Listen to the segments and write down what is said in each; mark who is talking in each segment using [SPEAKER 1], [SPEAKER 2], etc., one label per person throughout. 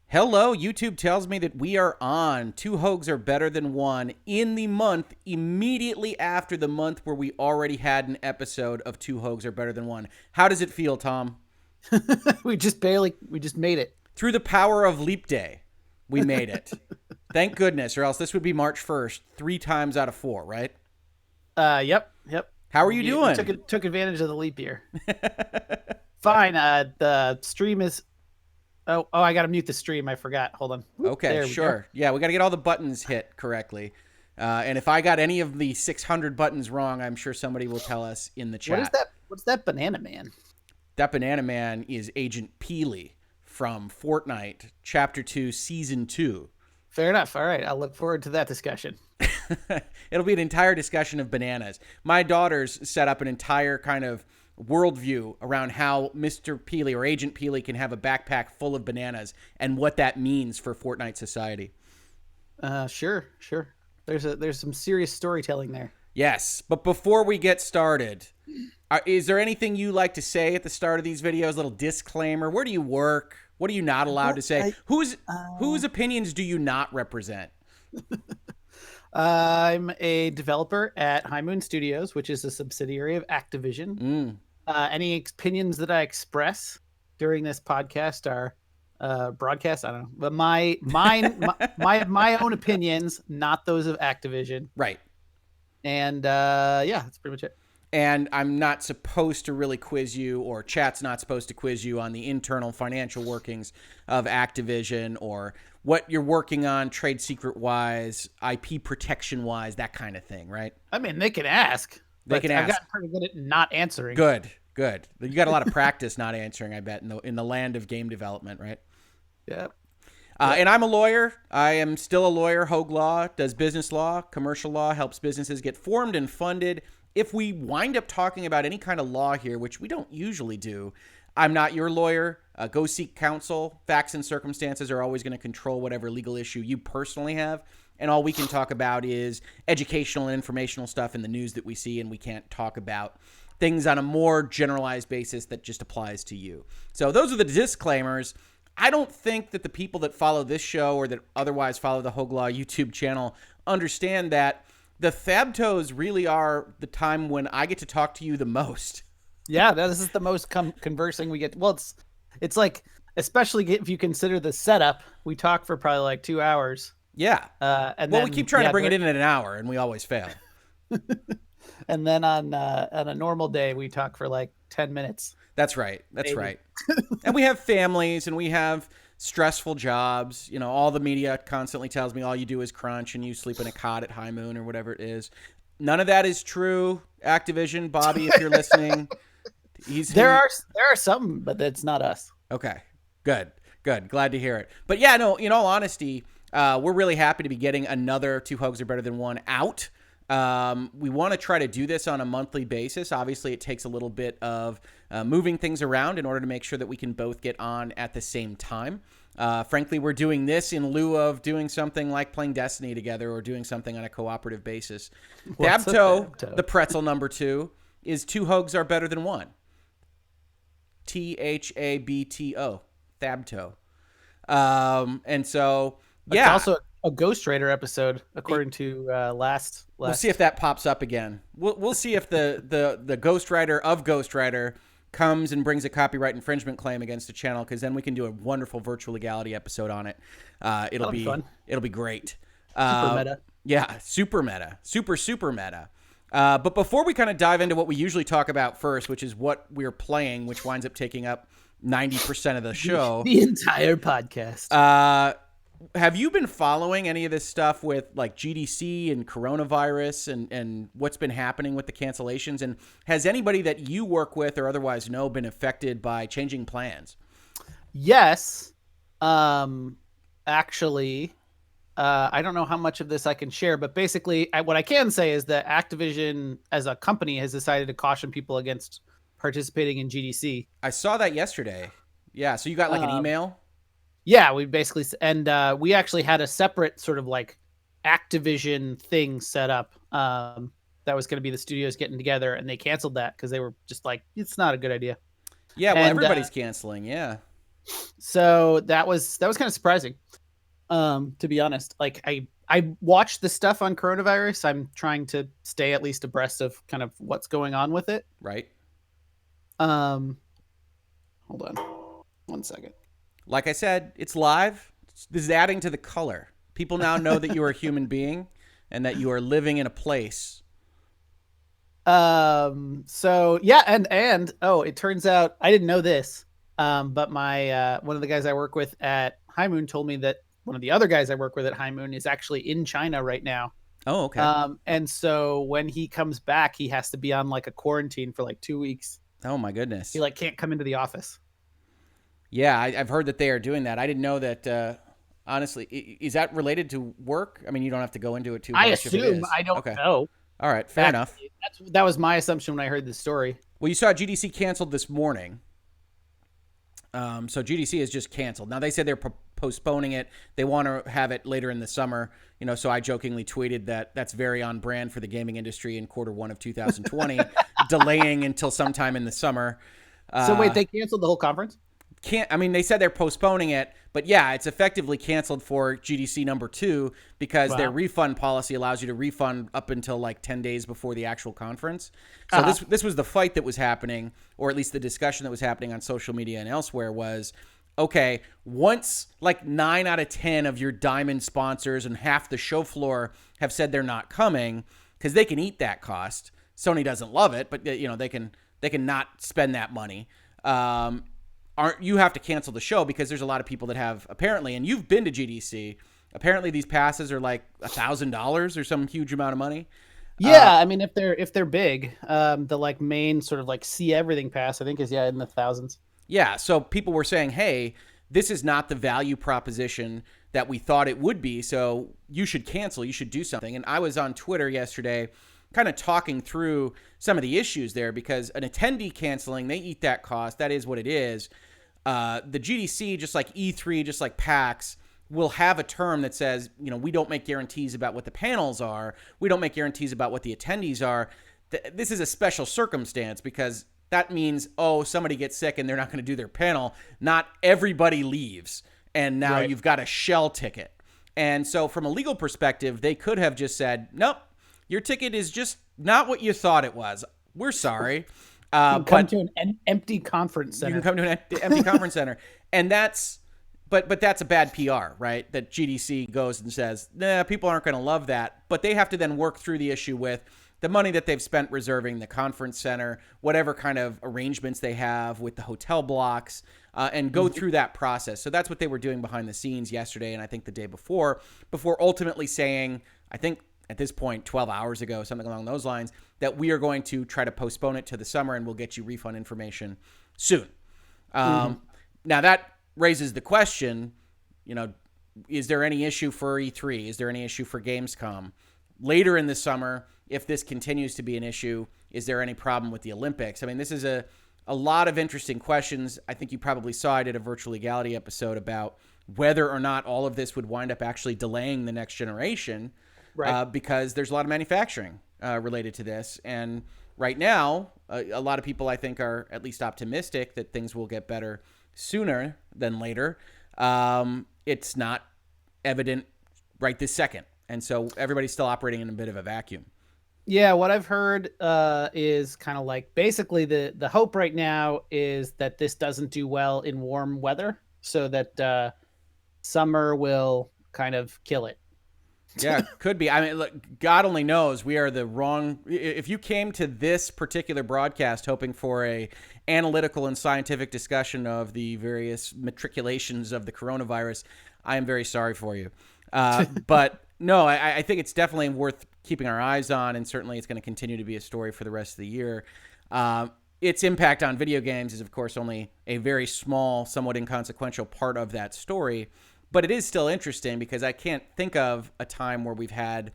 [SPEAKER 1] Hello, YouTube tells me that we are on. Two Hoegs are better than one in the month immediately after the month where we already had an episode of Two Hoegs are better than one. How does it feel, Tom?
[SPEAKER 2] we just made it.
[SPEAKER 1] Through the power of Leap Day, we made it. Thank goodness, or else this would be March 1st, 3 times out of 4, right?
[SPEAKER 2] Yep.
[SPEAKER 1] How are you doing?
[SPEAKER 2] Took advantage of the leap year. Fine. The stream is. Oh, I got to mute the stream. I forgot. Hold on.
[SPEAKER 1] Okay, sure. Yeah, we got to get all the buttons hit correctly. And if I got any of the 600 buttons wrong, I'm sure somebody will tell us in the chat.
[SPEAKER 2] What is that? What's that banana man?
[SPEAKER 1] That banana man is Agent Peely from Fortnite, Chapter 2, Season 2.
[SPEAKER 2] Fair enough. All right. I'll look forward to that discussion.
[SPEAKER 1] It'll be an entire discussion of bananas. My daughters set up an entire kind of worldview around how Mr. Peely or Agent Peely can have a backpack full of bananas and what that means for Fortnite society.
[SPEAKER 2] Sure. There's some serious storytelling there.
[SPEAKER 1] Yes, but before we get started, is there anything you like to say at the start of these videos? A little disclaimer. Where do you work? What are you not allowed to say? Whose opinions do you not represent?
[SPEAKER 2] I'm a developer at High Moon Studios, which is a subsidiary of Activision. Any opinions that I express during this podcast are broadcast. I don't know, but my own opinions, not those of Activision.
[SPEAKER 1] Right.
[SPEAKER 2] And yeah, that's pretty much it.
[SPEAKER 1] And I'm not supposed to really quiz you, or chat's not supposed to quiz you on the internal financial workings of Activision or what you're working on trade secret wise, IP protection wise, that kind of thing, right?
[SPEAKER 2] I mean, they can ask. I've gotten pretty good at not answering.
[SPEAKER 1] Good. You got a lot of practice not answering, I bet, in the land of game development, right?
[SPEAKER 2] Yeah.
[SPEAKER 1] And I'm a lawyer. I am still a lawyer. Hoeg Law does business law, commercial law, helps businesses get formed and funded. If we wind up talking about any kind of law here, which we don't usually do, I'm not your lawyer. Go seek counsel. Facts and circumstances are always going to control whatever legal issue you personally have. And all we can talk about is educational and informational stuff in the news that we see, and we can't talk about things on a more generalized basis that just applies to you. So those are the disclaimers. I don't think that the people that follow this show or that otherwise follow the Hoeg Law YouTube channel understand that the THABTOs really are the time when I get to talk to you the most.
[SPEAKER 2] Yeah, this is the most conversing we get. Well, it's like, especially if you consider the setup, we talk for probably like 2 hours.
[SPEAKER 1] Yeah.
[SPEAKER 2] And
[SPEAKER 1] we keep trying to bring it in an hour, and we always fail.
[SPEAKER 2] And then on a normal day, we talk for like 10 minutes.
[SPEAKER 1] That's right. And we have families, and we have stressful jobs. You know, all the media constantly tells me all you do is crunch and you sleep in a cot at High Moon or whatever it is. None of that is true. Activision, Bobby, if you're listening,
[SPEAKER 2] there are some, but it's not us.
[SPEAKER 1] Okay, good. Glad to hear it. But yeah, no, in all honesty, we're really happy to be getting another Two Hoegs Are Better Than One out. We want to try to do this on a monthly basis. Obviously, it takes a little bit of moving things around in order to make sure that we can both get on at the same time. Frankly, we're doing this in lieu of doing something like playing Destiny together or doing something on a cooperative basis. THABTO, the pretzel number 2, is Two Hoegs Are Better Than One. THABTO. THABTO. And so, yeah.
[SPEAKER 2] It's also a Ghost Rider episode, according to last.
[SPEAKER 1] We'll see if that pops up again. We'll see if the Ghost Rider of Ghost Rider comes and brings a copyright infringement claim against the channel, because then we can do a wonderful virtual legality episode on it. It'll be fun. It'll be great.
[SPEAKER 2] Super meta.
[SPEAKER 1] Yeah, super meta. Super meta. But before we kind of dive into what we usually talk about first, which is what we're playing, which winds up taking up 90% of the show.
[SPEAKER 2] The entire podcast.
[SPEAKER 1] Have you been following any of this stuff with like GDC and coronavirus and what's been happening with the cancellations? And has anybody that you work with or otherwise know been affected by changing plans?
[SPEAKER 2] Yes. Actually, I don't know how much of this I can share, but basically what I can say is that Activision as a company has decided to caution people against participating in GDC.
[SPEAKER 1] I saw that yesterday. Yeah. So you got like an email?
[SPEAKER 2] Yeah, we basically, and we actually had a separate sort of like Activision thing set up that was going to be the studios getting together, and they canceled that because they were just like, it's not a good idea.
[SPEAKER 1] Yeah, well,
[SPEAKER 2] And
[SPEAKER 1] everybody's canceling. Yeah.
[SPEAKER 2] so that was kind of surprising. To be honest, like I watched the stuff on coronavirus. I'm trying to stay at least abreast of kind of what's going on with it.
[SPEAKER 1] Right.
[SPEAKER 2] Um, hold on 1 second.
[SPEAKER 1] Like I said, it's live. This is adding to the color. People now know that you are a human being and that you are living in a place.
[SPEAKER 2] So yeah, and oh, it turns out I didn't know this. But my one of the guys I work with at High Moon told me that one of the other guys I work with at High Moon is actually in China right now.
[SPEAKER 1] Oh, okay.
[SPEAKER 2] And so when he comes back, he has to be on like a quarantine for like 2 weeks.
[SPEAKER 1] Oh my goodness.
[SPEAKER 2] He like can't come into the office.
[SPEAKER 1] Yeah, I've heard that they are doing that. I didn't know that. Honestly, is that related to work? I mean, you don't have to go into it too much.
[SPEAKER 2] I
[SPEAKER 1] If it
[SPEAKER 2] assume.
[SPEAKER 1] is.
[SPEAKER 2] I don't
[SPEAKER 1] Okay.
[SPEAKER 2] know.
[SPEAKER 1] All right, fair enough.
[SPEAKER 2] That was my assumption when I heard the story.
[SPEAKER 1] Well, you saw GDC canceled this morning. So GDC is just canceled. Now they said they're postponing it. They want to have it later in the summer. So I jokingly tweeted that that's very on brand for the gaming industry in Q1 of 2020, delaying until sometime in the summer.
[SPEAKER 2] So wait, they canceled the whole conference?
[SPEAKER 1] They said they're postponing it, but yeah, it's effectively canceled for GDC #2 because their refund policy allows you to refund up until like 10 days before the actual conference. So this was the fight that was happening, or at least the discussion that was happening on social media and elsewhere was, okay, once like 9 out of 10 of your diamond sponsors and half the show floor have said they're not coming because they can eat that cost. Sony doesn't love it, but they can not spend that money. You have to cancel the show because there's a lot of people that have apparently, and you've been to GDC, apparently these passes are like $1,000 or some huge amount of money.
[SPEAKER 2] Yeah, I mean if they're big, the like main sort of like see everything pass I think is in the thousands.
[SPEAKER 1] Yeah, so people were saying, hey, this is not the value proposition that we thought it would be, so you should cancel, you should do something. And I was on Twitter yesterday kind of talking through some of the issues there because an attendee canceling, they eat that cost. That is what it is. The GDC, just like E3, just like PAX, will have a term that says, we don't make guarantees about what the panels are. We don't make guarantees about what the attendees are. This is a special circumstance because that means, somebody gets sick and they're not going to do their panel. Not everybody leaves. And now you've got a shell ticket. And so from a legal perspective, they could have just said, nope, your ticket is just not what you thought it was. We're sorry.
[SPEAKER 2] You can come to an empty conference center.
[SPEAKER 1] You can come to an empty conference center. And that's, but that's a bad PR, right? That GDC goes and says, nah, people aren't going to love that. But they have to then work through the issue with the money that they've spent reserving the conference center, whatever kind of arrangements they have with the hotel blocks, and go through that process. So that's what they were doing behind the scenes yesterday and I think the day before ultimately saying, I think at this point, 12 hours ago, something along those lines, that we are going to try to postpone it to the summer and we'll get you refund information soon. Now that raises the question, is there any issue for E3? Is there any issue for Gamescom? Later in the summer, if this continues to be an issue, is there any problem with the Olympics? I mean, this is a lot of interesting questions. I think you probably saw I did a Virtual Legality episode about whether or not all of this would wind up actually delaying the next generation. Right. Because there's a lot of manufacturing related to this. And right now, a lot of people, I think, are at least optimistic that things will get better sooner than later. It's not evident right this second. And so everybody's still operating in a bit of a vacuum.
[SPEAKER 2] Yeah, what I've heard is kind of like basically the hope right now is that this doesn't do well in warm weather so that summer will kind of kill it.
[SPEAKER 1] Yeah, could be. I mean, look, God only knows we are the wrong. If you came to this particular broadcast hoping for a analytical and scientific discussion of the various matriculations of the coronavirus, I am very sorry for you. But no, I think it's definitely worth keeping our eyes on, and certainly it's going to continue to be a story for the rest of the year. Its impact on video games is, of course, only a very small, somewhat inconsequential part of that story. But it is still interesting because I can't think of a time where we've had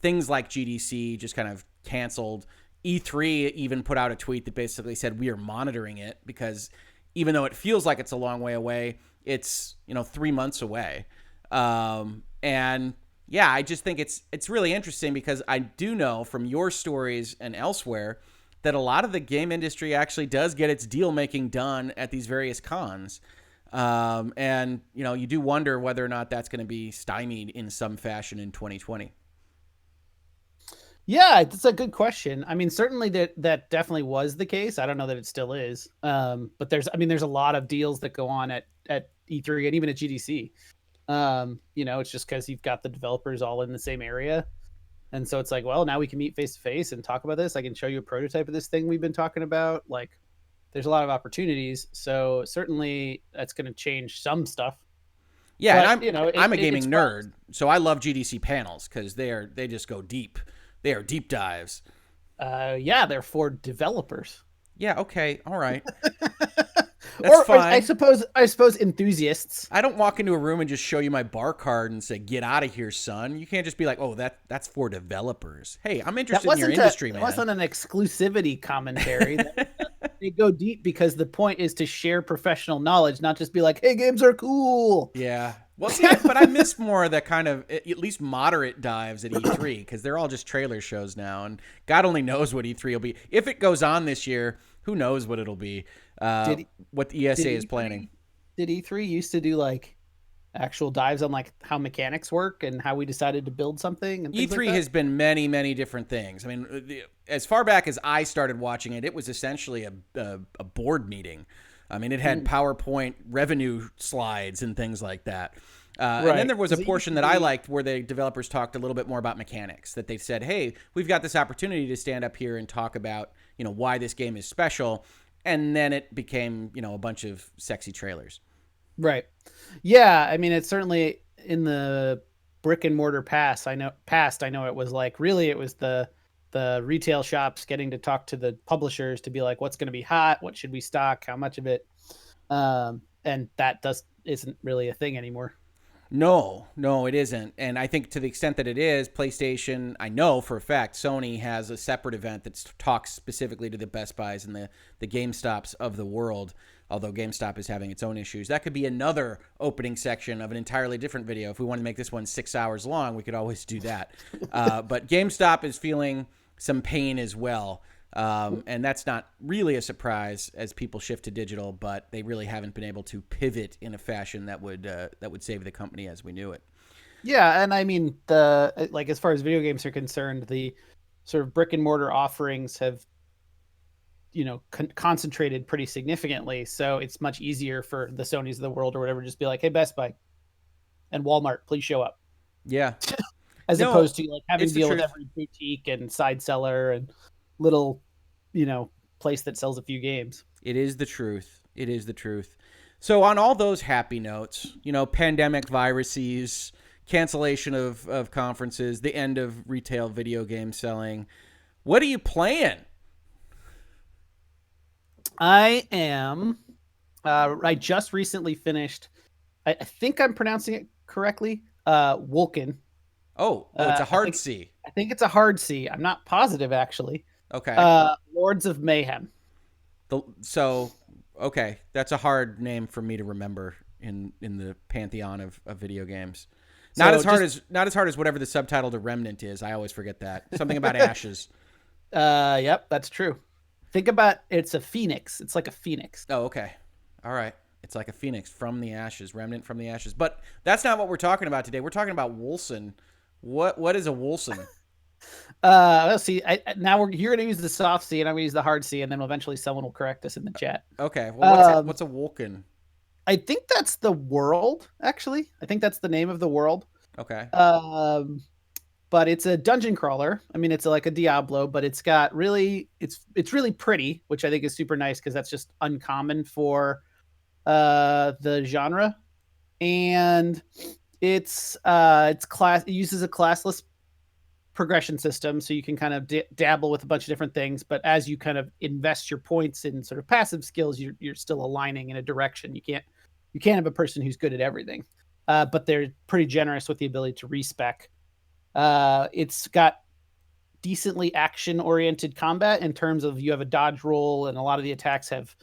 [SPEAKER 1] things like GDC just kind of canceled. E3 even put out a tweet that basically said we are monitoring it because even though it feels like it's a long way away, it's 3 months away. And yeah, I just think it's really interesting because I do know from your stories and elsewhere that a lot of the game industry actually does get its deal making done at these various cons. And, you know, you do wonder whether or not that's going to be stymied in some fashion in 2020.
[SPEAKER 2] Yeah, it's a good question. I mean, certainly that definitely was the case. I don't know that it still is. But there's a lot of deals that go on at E3 and even at GDC. You know, it's just because you've got the developers all in the same area. And so it's like, well, now we can meet face to face and talk about this. I can show you a prototype of this thing we've been talking about. Like, there's a lot of opportunities. So certainly that's going to change some stuff.
[SPEAKER 1] Yeah,
[SPEAKER 2] But,
[SPEAKER 1] and
[SPEAKER 2] you know,
[SPEAKER 1] I'm a gaming nerd, so I love GDC panels because they just go deep. They are deep dives.
[SPEAKER 2] Yeah, they're for developers.
[SPEAKER 1] Yeah. Okay. All right. That's fine.
[SPEAKER 2] I suppose enthusiasts.
[SPEAKER 1] I don't walk into a room and just show you my bar card and say, "Get out of here, son." You can't just be like, "Oh, that's for developers." Hey, I'm interested in your industry, man.
[SPEAKER 2] It wasn't an exclusivity commentary. They go deep because the point is to share professional knowledge, not just be like, "Hey, games are cool."
[SPEAKER 1] Yeah. Well, see, but I miss more of the kind of at least moderate dives at E3 because they're all just trailer shows now, and God only knows what E3 will be. If it goes on this year, who knows what it'll be? What the ESA is planning.
[SPEAKER 2] Did E3 used to do like actual dives on like how mechanics work and how we decided to build something? And
[SPEAKER 1] E3
[SPEAKER 2] like
[SPEAKER 1] has been many, many different things. I mean, as far back as I started watching it, it was essentially a board meeting. I mean, it had PowerPoint revenue slides and things like that. Right. And then there was a portion that I liked where the developers talked a little bit more about mechanics, that they said, hey, we've got this opportunity to stand up here and talk about, you know, why this game is special. And then it became, you know, a bunch of sexy trailers.
[SPEAKER 2] Right. Yeah. I mean, it's certainly in the brick and mortar past. I know it was like, really, it was the retail shops getting to talk to the publishers to be like, what's going to be hot? What should we stock? How much of it? And that isn't really a thing anymore.
[SPEAKER 1] No, it isn't. And I think to the extent that it is, PlayStation, I know for a fact, Sony has a separate event that talks specifically to the Best Buys and the GameStops of the world, although GameStop is having its own issues. That could be another opening section of an entirely different video. If we want to make this one 6 hours long, we could always do that. But GameStop is feeling some pain as well. And that's not really a surprise as people shift to digital, but they really haven't been able to pivot in a fashion that would save the company as we knew it.
[SPEAKER 2] Yeah, and I mean as far as video games are concerned, the sort of brick and mortar offerings have, you know, concentrated pretty significantly. So it's much easier for the Sonys of the world or whatever, just be like, hey, Best Buy and Walmart, please show up.
[SPEAKER 1] Yeah.
[SPEAKER 2] As opposed to like having to deal with every boutique and side seller and little, you know, place that sells a few games.
[SPEAKER 1] It is the truth. It is the truth. So on all those happy notes, you know, pandemic, viruses, cancellation of conferences, the end of retail video game selling, what are you playing?
[SPEAKER 2] I am. I just recently finished. I think I'm pronouncing it correctly. Wolcen.
[SPEAKER 1] Oh, it's a hard C.
[SPEAKER 2] I think it's a hard C. I'm not positive actually.
[SPEAKER 1] Okay.
[SPEAKER 2] Lords of Mayhem.
[SPEAKER 1] Okay, that's a hard name for me to remember in the pantheon of video games. Not as hard as whatever the subtitle to Remnant is. I always forget that. Something about ashes.
[SPEAKER 2] Yep, that's true. Think about it's a phoenix. It's like a phoenix.
[SPEAKER 1] Oh, okay. All right. It's like a phoenix from the ashes, remnant from the ashes. But that's not what we're talking about today. We're talking about Wolcen. What is a Wolcen?
[SPEAKER 2] Let's see. Now you're going to use the soft C, and I'm going to use the hard C, and then eventually someone will correct us in the chat.
[SPEAKER 1] Okay. Well, what's a Wolcen?
[SPEAKER 2] I think that's the world. Actually, I think that's the name of the world.
[SPEAKER 1] Okay.
[SPEAKER 2] But it's a dungeon crawler. I mean, it's like a Diablo, but it's got it's really pretty, which I think is super nice because that's just uncommon for the genre. And it uses a classless progression system, so you can kind of dabble with a bunch of different things. But as you kind of invest your points in sort of passive skills, you're still aligning in a direction. You can't have a person who's good at everything. But they're pretty generous with the ability to respec. It's got decently action-oriented combat in terms of you have a dodge roll, and a lot of the attacks have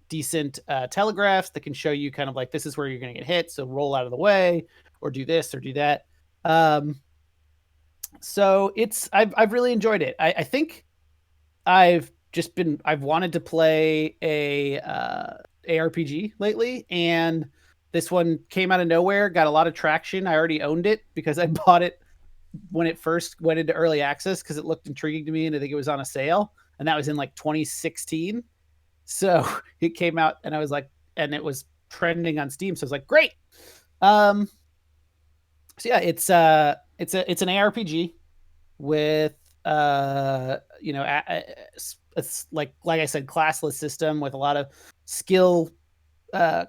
[SPEAKER 2] decent telegraphs that can show you kind of like this is where you're going to get hit, so roll out of the way or do this or do that. So I've really enjoyed it. I think I've wanted to play a ARPG lately, and this one came out of nowhere, got a lot of traction. I already owned it because I bought it when it first went into early access because it looked intriguing to me, and I think it was on a sale, and that was in like 2016. So it came out, and I was like, and it was trending on Steam, so I was like, great. So yeah, it's an ARPG with it's like I said, classless system with a lot of skill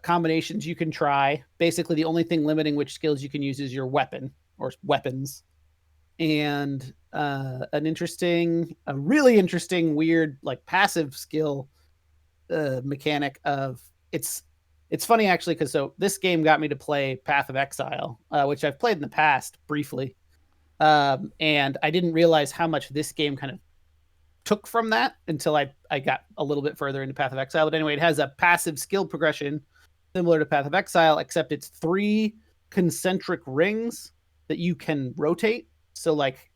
[SPEAKER 2] combinations you can try. Basically, the only thing limiting which skills you can use is your weapon or weapons. And a really interesting, weird, like passive skill mechanic of it's funny actually because so this game got me to play Path of Exile, which I've played in the past briefly, and I didn't realize how much this game kind of took from that until I got a little bit further into Path of Exile. But anyway, it has a passive skill progression similar to Path of Exile, except it's 3 concentric rings that you can rotate. So like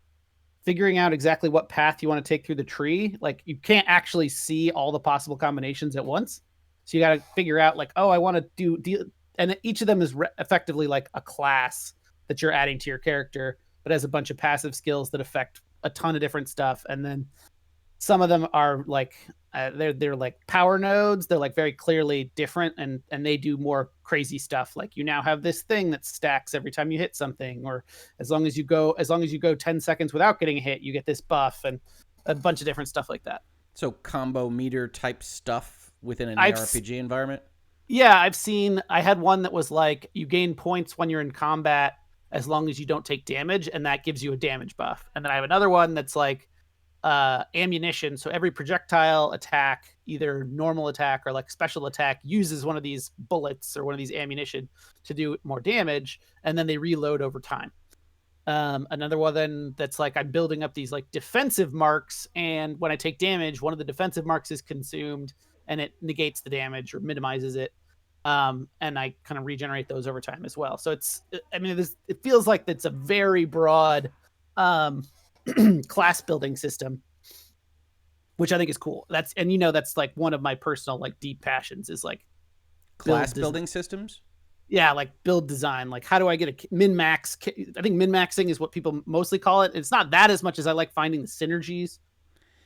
[SPEAKER 2] figuring out exactly what path you want to take through the tree, like you can't actually see all the possible combinations at once. So you got to figure out like, oh, I want to do, and each of them is effectively like a class that you're adding to your character, but has a bunch of passive skills that affect a ton of different stuff. And then some of them are like they're like power nodes. They're like very clearly different, and they do more crazy stuff. Like you now have this thing that stacks every time you hit something, or as long as you go 10 seconds without getting hit, you get this buff, and a bunch of different stuff like that.
[SPEAKER 1] So combo meter type stuff within an ARPG environment.
[SPEAKER 2] Yeah, I had one that was like you gain points when you're in combat as long as you don't take damage, and that gives you a damage buff. And then I have another one that's like ammunition. So every projectile attack, either normal attack or like special attack, uses one of these bullets or one of these ammunition to do more damage, and then they reload over time. Another one then that's like I'm building up these like defensive marks, and when I take damage, one of the defensive marks is consumed and it negates the damage or minimizes it. And I kind of regenerate those over time as well. So it feels like it's a very broad class building system, which I think is cool. That's like one of my personal like deep passions is like
[SPEAKER 1] class building systems.
[SPEAKER 2] Yeah, like build design. Like how do I get a min-max? I think min-maxing is what people mostly call it. It's not that as much as I like finding the synergies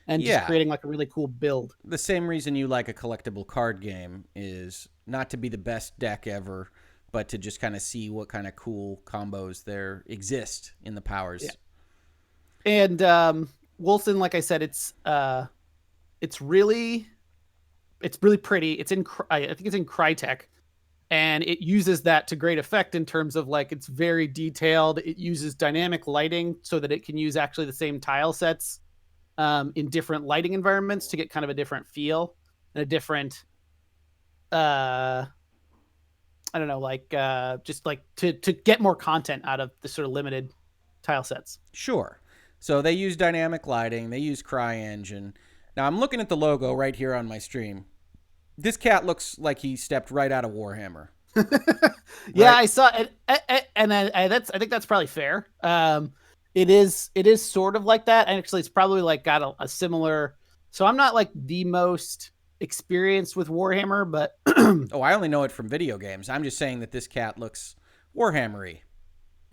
[SPEAKER 2] and just creating like a really cool build.
[SPEAKER 1] The same reason you like a collectible card game is not to be the best deck ever, but to just kind of see what kind of cool combos there exist in the powers. Yeah.
[SPEAKER 2] And Wolfcen, like I said, it's really pretty. I think it's in Crytek, and it uses that to great effect in terms of like it's very detailed. It uses dynamic lighting so that it can use actually the same tile sets in different lighting environments to get kind of a different feel and a different I don't know, like just like to get more content out of the sort of limited tile sets.
[SPEAKER 1] Sure. So they use dynamic lighting. They use CryEngine. Now I'm looking at the logo right here on my stream. This cat looks like he stepped right out of Warhammer.
[SPEAKER 2] Yeah, right? I saw it, and I think that's probably fair. It is sort of like that, and actually, it's probably like got a similar. So I'm not like the most experienced with Warhammer, but
[SPEAKER 1] oh, I only know it from video games. I'm just saying that this cat looks Warhammery.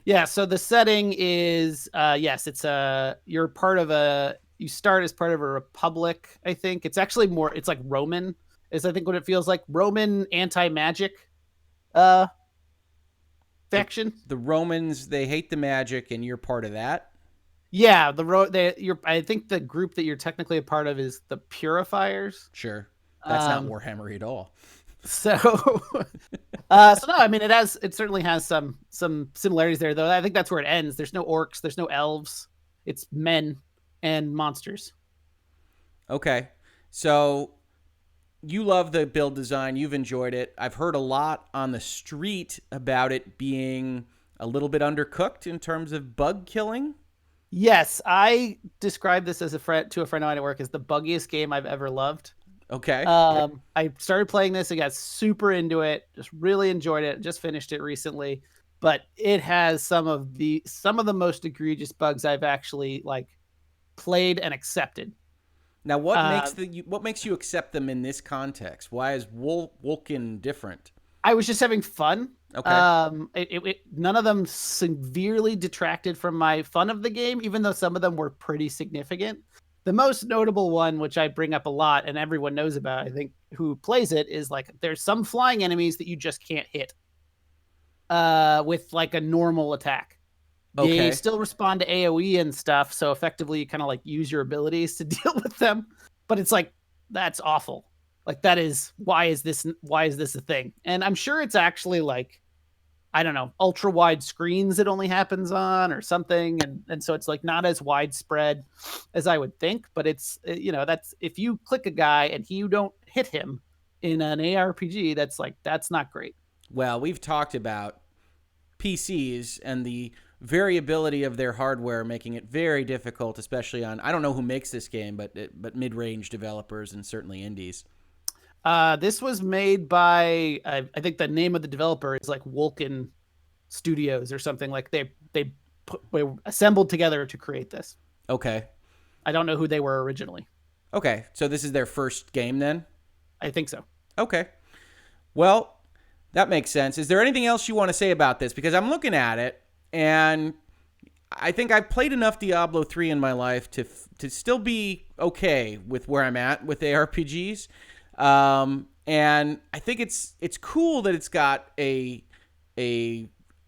[SPEAKER 2] Yeah. So the setting is yes, it's you're part of you start as part of a republic. I think it's actually more. It's like Roman. Is I think what it feels like, Roman anti-magic faction.
[SPEAKER 1] The Romans, they hate the magic, and you're part of that.
[SPEAKER 2] Yeah, I think the group that you're technically a part of is the Purifiers.
[SPEAKER 1] Sure, that's not Warhammer at all.
[SPEAKER 2] So, no, I mean it certainly has some similarities there, though. I think that's where it ends. There's no orcs, there's no elves. It's men and monsters.
[SPEAKER 1] Okay, so. You love the build design. You've enjoyed it. I've heard a lot on the street about it being a little bit undercooked in terms of bug killing.
[SPEAKER 2] Yes, I described this as to a friend of mine at work as the buggiest game I've ever loved.
[SPEAKER 1] Okay.
[SPEAKER 2] I started playing this and got super into it. Just really enjoyed it. Just finished it recently, but it has some of the most egregious bugs I've actually like played and accepted.
[SPEAKER 1] Now, what makes you accept them in this context? Why is Wolcen different?
[SPEAKER 2] I was just having fun.
[SPEAKER 1] Okay.
[SPEAKER 2] None of them severely detracted from my fun of the game, even though some of them were pretty significant. The most notable one, which I bring up a lot and everyone knows about, I think, who plays it, is like there's some flying enemies that you just can't hit with like a normal attack. They
[SPEAKER 1] Okay.
[SPEAKER 2] still respond to AoE and stuff, so effectively you kind of like use your abilities to deal with them. But it's like, that's awful. Like, that is, why is this a thing? And I'm sure it's actually like, I don't know, ultra wide screens it only happens on or something. And so it's like not as widespread as I would think, but it's, that's, if you click a guy and you don't hit him in an ARPG, that's not great.
[SPEAKER 1] Well, we've talked about PCs and the variability of their hardware making it very difficult, especially on, I don't know who makes this game, but mid-range developers and certainly indies.
[SPEAKER 2] This was made by, I think the name of the developer is like Wolcen Studios or something. Like they were assembled together to create this.
[SPEAKER 1] Okay.
[SPEAKER 2] I don't know who they were originally.
[SPEAKER 1] Okay. So this is their first game then?
[SPEAKER 2] I think so.
[SPEAKER 1] Okay. Well, that makes sense. Is there anything else you want to say about this? Because I'm looking at it, and I think I've played enough Diablo 3 in my life to still be okay with where I'm at with ARPGs. And I think it's cool that it's got a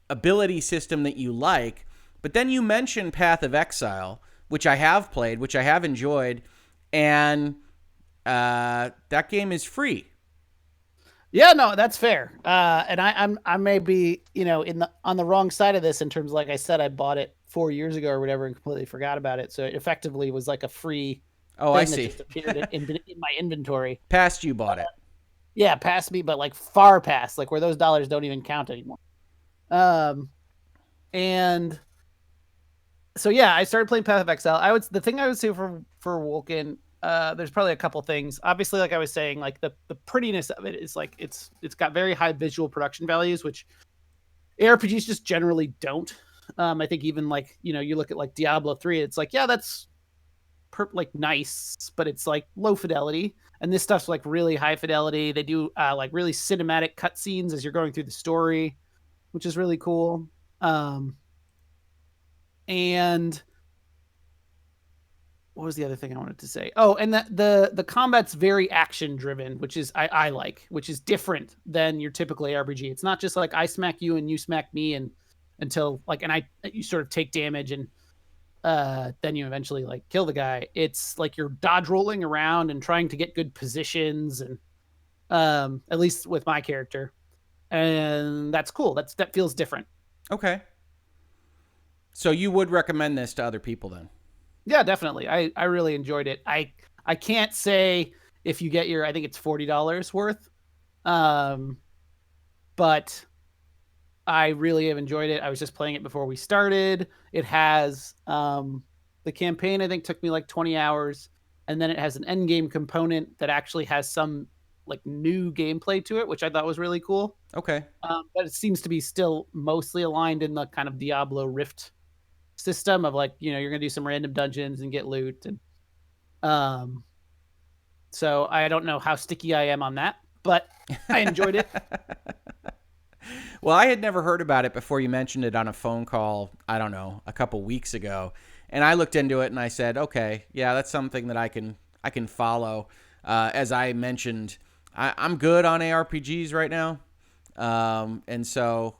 [SPEAKER 1] ability system that you like. But then you mentioned Path of Exile, which I have played, which I have enjoyed, and that game is free.
[SPEAKER 2] Yeah, no, that's fair. And I may be, on the wrong side of this in terms of, like I said, I bought it 4 years ago or whatever and completely forgot about it. So it effectively was like a free
[SPEAKER 1] Oh,
[SPEAKER 2] thing
[SPEAKER 1] I see.
[SPEAKER 2] that just appeared in my inventory.
[SPEAKER 1] Past you bought it.
[SPEAKER 2] Yeah, past me, but like far past, like where those dollars don't even count anymore. And so yeah, I started playing Path of Exile. The thing I would say for Wolcen, there's probably a couple things. Obviously, like I was saying, like the prettiness of it is like it's got very high visual production values, which ARPGs just generally don't. I think even like, you look at like Diablo 3, it's like, yeah, that's like nice, but it's like low fidelity. And this stuff's like really high fidelity. They do like really cinematic cutscenes as you're going through the story, which is really cool. And what was the other thing I wanted to say? Oh, and the combat's very action driven, which is I like, which is different than your typical ARPG. It's not just like I smack you and you smack me and until like, and you sort of take damage and then you eventually like kill the guy. It's like you're dodge rolling around and trying to get good positions, and at least with my character, and that's cool. That feels different.
[SPEAKER 1] Okay. So you would recommend this to other people then?
[SPEAKER 2] Yeah, definitely. I really enjoyed it. I can't say if you get I think it's $40 worth, but I really have enjoyed it. I was just playing it before we started. It has the campaign, I think, took me like 20 hours. And then it has an end game component that actually has some like new gameplay to it, which I thought was really cool.
[SPEAKER 1] Okay.
[SPEAKER 2] But it seems to be still mostly aligned in the kind of Diablo Rift system of like, you're going to do some random dungeons and get loot. And so I don't know how sticky I am on that, but I enjoyed it.
[SPEAKER 1] Well, I had never heard about it before you mentioned it on a phone call, I don't know, a couple weeks ago. And I looked into it and I said, okay, yeah, that's something that I can follow. As I mentioned, I'm good on ARPGs right now. And so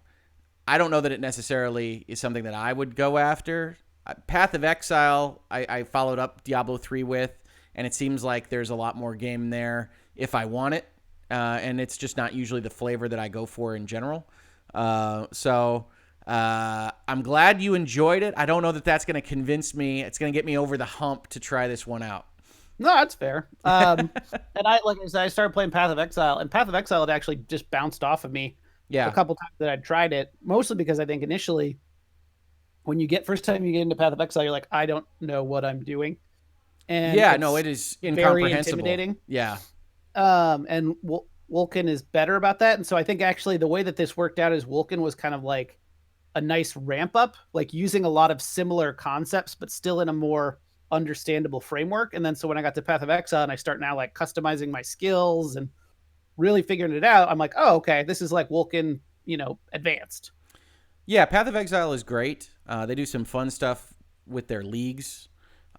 [SPEAKER 1] I don't know that it necessarily is something that I would go after. Path of Exile, I followed up Diablo 3 with, and it seems like there's a lot more game there if I want it. And it's just not usually the flavor that I go for in general. So I'm glad you enjoyed it. I don't know that that's going to convince me. It's going to get me over the hump to try this one out.
[SPEAKER 2] No, that's fair. And I started playing Path of Exile, and Path of Exile had actually just bounced off of me a couple times that I'd tried it, mostly because I think initially when first time you get into Path of Exile, you're like, I don't know what I'm doing. And
[SPEAKER 1] it is incomprehensible.
[SPEAKER 2] Very intimidating.
[SPEAKER 1] Yeah.
[SPEAKER 2] And Wolcen is better about that. And so I think actually the way that this worked out is Wolcen was kind of like a nice ramp up, like using a lot of similar concepts, but still in a more understandable framework. And then so when I got to Path of Exile and I start now like customizing my skills and really figuring it out, I'm like, oh, okay, this is like Wolcen, advanced.
[SPEAKER 1] Yeah, Path of Exile is great. They do some fun stuff with their leagues.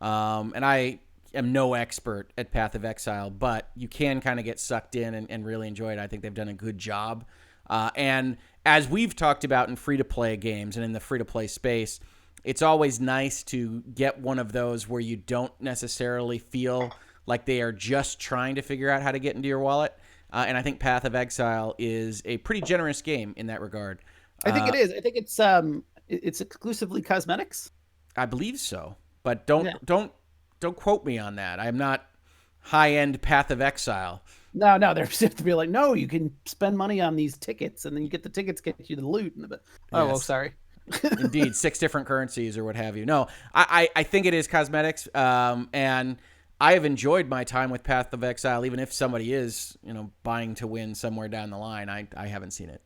[SPEAKER 1] And I am no expert at Path of Exile, but you can kind of get sucked in and really enjoy it. I think they've done a good job. And as we've talked about in free-to-play games and in the free-to-play space, it's always nice to get one of those where you don't necessarily feel like they are just trying to figure out how to get into your wallet. And I think Path of Exile is a pretty generous game in that regard.
[SPEAKER 2] I think it is. I think it's exclusively cosmetics.
[SPEAKER 1] I believe so, but don't quote me on that. I'm not high-end Path of Exile.
[SPEAKER 2] No, they have to be like, no, you can spend money on these tickets, and then you get the tickets, get you the loot. Oh, yes. Well, sorry.
[SPEAKER 1] Indeed, 6 different currencies or what have you. No, I think it is cosmetics, and I have enjoyed my time with Path of Exile, even if somebody is, buying to win somewhere down the line. I haven't seen it.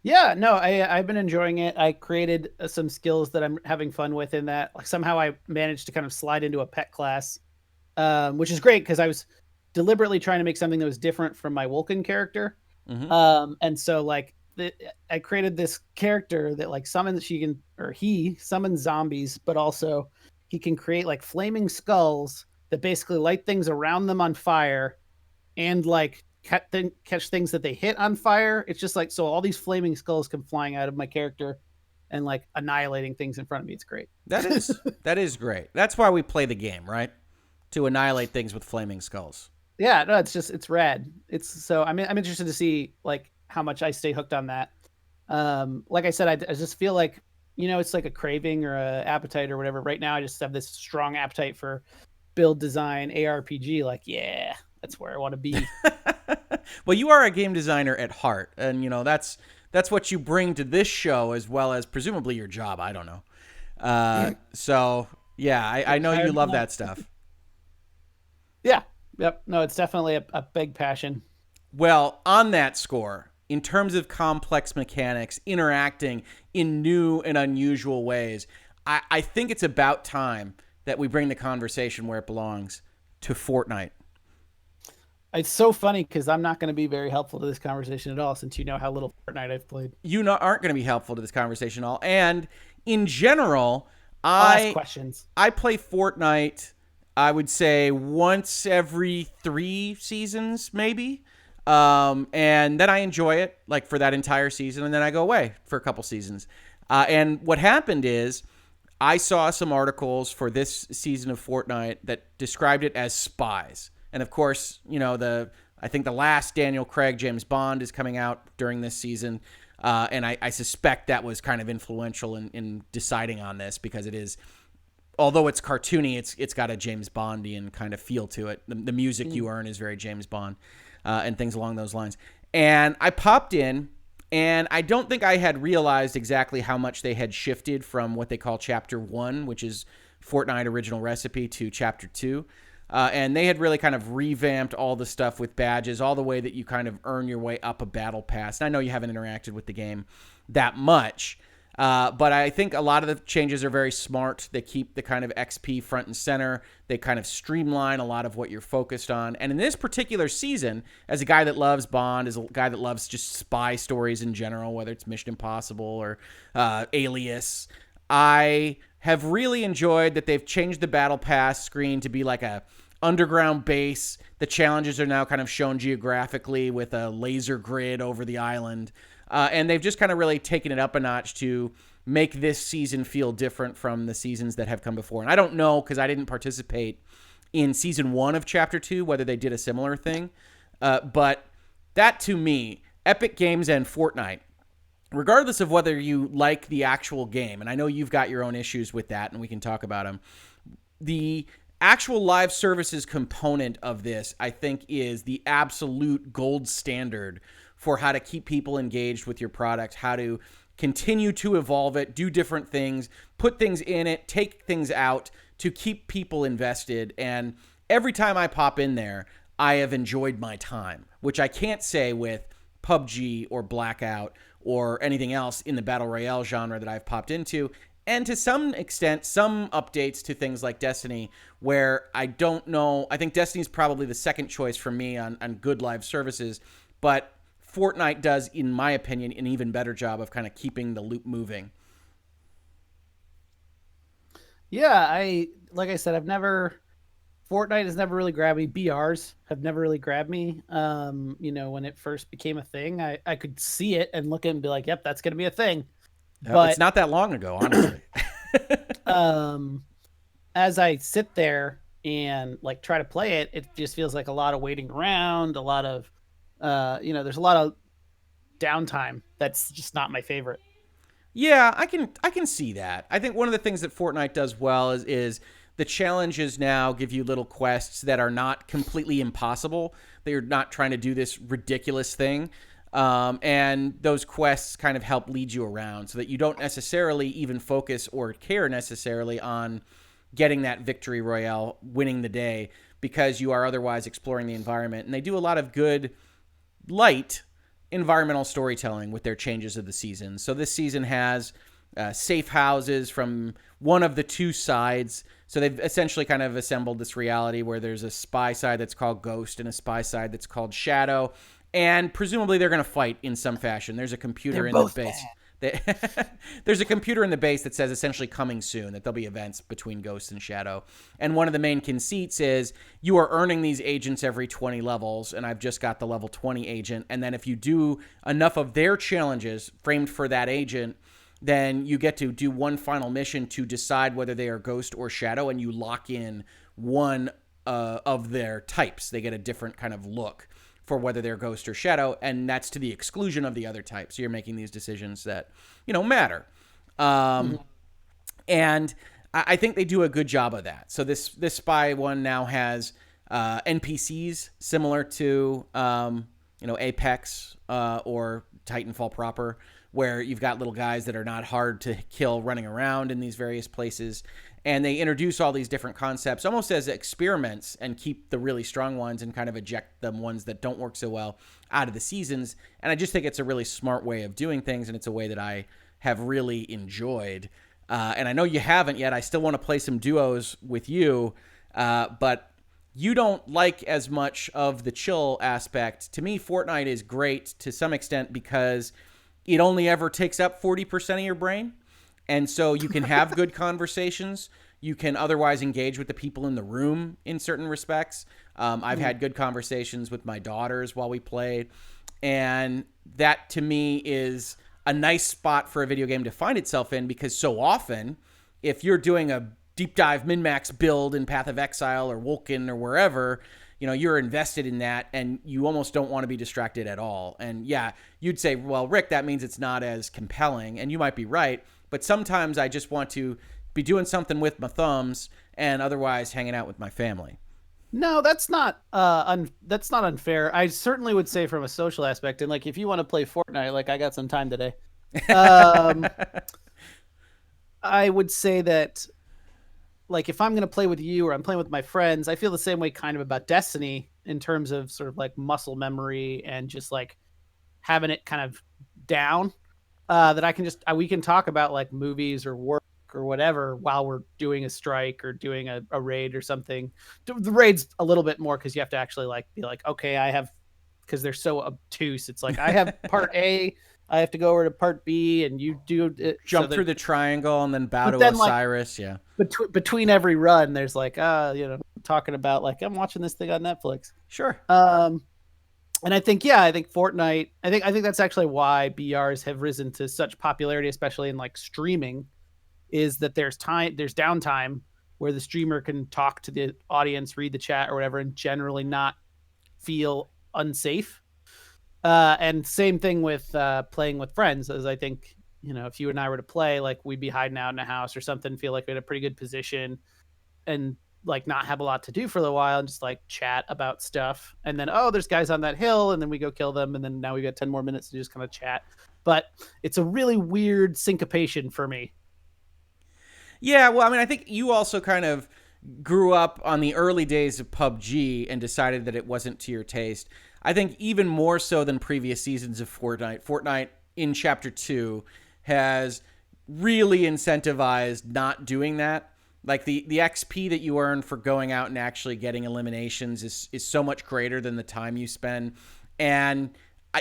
[SPEAKER 2] Yeah, no, I've been enjoying it. I created some skills that I'm having fun with in that. Like somehow I managed to kind of slide into a pet class, which is great because I was deliberately trying to make something that was different from my Wolcen character. Mm-hmm. And so like I created this character that like he summons zombies, but also he can create like flaming skulls that basically light things around them on fire and like catch things that they hit on fire. It's just like, so all these flaming skulls come flying out of my character and like annihilating things in front of me. It's great.
[SPEAKER 1] That is great. That's why we play the game, right? To annihilate things with flaming skulls.
[SPEAKER 2] Yeah, no, it's rad. I'm interested to see like how much I stay hooked on that. Like I said, I just feel like, it's like a craving or a appetite or whatever. Right now, I just have this strong appetite for build design, ARPG. Like, yeah, that's where I want to be.
[SPEAKER 1] Well, you are a game designer at heart, and that's what you bring to this show, as well as presumably your job. I don't know. So yeah, I know you love that stuff.
[SPEAKER 2] Yeah. Yep. No, it's definitely a big passion.
[SPEAKER 1] Well, on that score, in terms of complex mechanics, interacting in new and unusual ways, I think it's about time that we bring the conversation where it belongs, to Fortnite.
[SPEAKER 2] It's so funny because I'm not going to be very helpful to this conversation at all, since you know how little Fortnite I've played.
[SPEAKER 1] You aren't going to be helpful to this conversation at all. And in general,
[SPEAKER 2] I'll ask questions.
[SPEAKER 1] I play Fortnite, I would say, once every 3 seasons, maybe. And then I enjoy it, like, for that entire season, and then I go away for a couple seasons. And what happened is I saw some articles for this season of Fortnite that described it as spies. And of course, I think the last Daniel Craig James Bond is coming out during this season. And I suspect that was kind of influential in deciding on this, because it is, although it's cartoony, it's got a James Bondian kind of feel to it. The music you earn is very James Bond, and things along those lines. And I popped in, and I don't think I had realized exactly how much they had shifted from what they call Chapter 1, which is Fortnite Original Recipe, to Chapter 2. And they had really kind of revamped all the stuff with badges, all the way that you kind of earn your way up a battle pass. And I know you haven't interacted with the game that much, but I think a lot of the changes are very smart. They keep the kind of XP front and center. They kind of streamline a lot of what you're focused on. And in this particular season, as a guy that loves Bond, as a guy that loves just spy stories in general, whether it's Mission Impossible or Alias, I have really enjoyed that they've changed the battle pass screen to be like a underground base. The challenges are now kind of shown geographically with a laser grid over the island. And they've just kind of really taken it up a notch to make this season feel different from the seasons that have come before. And I don't know, because I didn't participate in season 1 of Chapter 2, whether they did a similar thing. But that, to me, Epic Games and Fortnite, regardless of whether you like the actual game, and I know you've got your own issues with that, and we can talk about them, the actual live services component of this, I think, is the absolute gold standard for how to keep people engaged with your product, how to continue to evolve it, do different things, put things in it, take things out to keep people invested. And every time I pop in there, I have enjoyed my time, which I can't say with PUBG or Blackout or anything else in the Battle Royale genre that I've popped into. and to some extent, some updates to things like Destiny, where I don't know. I think Destiny's probably the second choice for me on good live services, but Fortnite does, in my opinion, an even better job of kind of keeping the loop moving.
[SPEAKER 2] Yeah, like I said, Fortnite has never really grabbed me. BRs have never really grabbed me. When it first became a thing, I could see it and look at it and be like, yep, that's going to be a thing.
[SPEAKER 1] But it's not that long ago, honestly.
[SPEAKER 2] As I sit there and like try to play it, it just feels like a lot of waiting around, a lot of, there's a lot of downtime. That's just not my favorite.
[SPEAKER 1] Yeah, I can see that. I think one of the things that Fortnite does well is the challenges now give you little quests that are not completely impossible. They're not trying to do this ridiculous thing. And those quests kind of help lead you around so that you don't necessarily even focus or care necessarily on getting that victory royale, winning the day, because you are otherwise exploring the environment. And they do a lot of good, light environmental storytelling with their changes of the season. So this season has safe houses from one of the two sides. So they've essentially kind of assembled this reality where there's a spy side that's called Ghost and a spy side that's called Shadow. And presumably they're going to fight in some fashion. There's a computer in the base. There's a computer in the base that says essentially coming soon, that there'll be events between Ghost and Shadow. And one of the main conceits is you are earning these agents every 20 levels, and I've just got the level 20 agent. And then if you do enough of their challenges framed for that agent, then you get to do one final mission to decide whether they are Ghost or Shadow, and you lock in one of their types. They get a different kind of look for whether they're Ghost or Shadow, and that's to the exclusion of the other type. So you're making these decisions that, matter. And I think they do a good job of that. So this spy one now has NPCs similar to, Apex or Titanfall proper, where you've got little guys that are not hard to kill running around in these various places. And they introduce all these different concepts almost as experiments and keep the really strong ones and kind of eject the ones that don't work so well out of the seasons. And I just think it's a really smart way of doing things, and it's a way that I have really enjoyed. And I know you haven't yet. I still want to play some duos with you, but you don't like as much of the chill aspect. To me, Fortnite is great to some extent because it only ever takes up 40% of your brain. And so you can have good conversations. You can otherwise engage with the people in the room in certain respects. I've had good conversations with my daughters while we played. And that, to me, is a nice spot for a video game to find itself in, because so often, if you're doing a deep dive min-max build in Path of Exile or Wolcen or wherever, you're invested in that and you almost don't want to be distracted at all. And yeah, you'd say, well, Rick, that means it's not as compelling. And you might be right. But sometimes I just want to be doing something with my thumbs and otherwise hanging out with my family.
[SPEAKER 2] No, that's not unfair. I certainly would say from a social aspect, and like if you want to play Fortnite, like I got some time today. I would say that, like, if I'm going to play with you or I'm playing with my friends, I feel the same way kind of about Destiny in terms of sort of like muscle memory and just like having it kind of down. That I can we can talk about like movies or work or whatever while we're doing a strike or doing a raid or something. The raid's a little bit more because you have to actually like be like, okay, because they're so obtuse. It's like I have part A, I have to go over to part B, and you do
[SPEAKER 1] jump through the triangle and then bow to Osiris. Like, yeah.
[SPEAKER 2] Between every run, there's like, talking about like I'm watching this thing on Netflix.
[SPEAKER 1] Sure.
[SPEAKER 2] And I think Fortnite, I think that's actually why BRs have risen to such popularity, especially in like streaming, is that there's downtime where the streamer can talk to the audience, read the chat or whatever, and generally not feel unsafe. And same thing with playing with friends, as I think, if you and I were to play, like we'd be hiding out in a house or something, feel like we're in a pretty good position and like not have a lot to do for a little while and just like chat about stuff. And then, there's guys on that hill, and then we go kill them. And then now we got 10 more minutes to just kind of chat. But it's a really weird syncopation for me.
[SPEAKER 1] Yeah. Well, I mean, I think you also kind of grew up on the early days of PUBG and decided that it wasn't to your taste. I think even more so than previous seasons of Fortnite in Chapter 2 has really incentivized not doing that. Like the XP that you earn for going out and actually getting eliminations is so much greater than the time you spend. And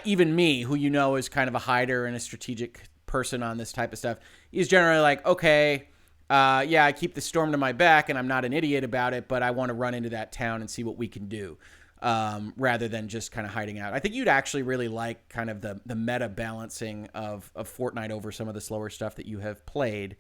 [SPEAKER 1] even me, who is kind of a hider and a strategic person on this type of stuff, is generally like, okay, yeah, I keep the storm to my back and I'm not an idiot about it, but I want to run into that town and see what we can do, rather than just kind of hiding out. I think you'd actually really like kind of the meta balancing of Fortnite over some of the slower stuff that you have played.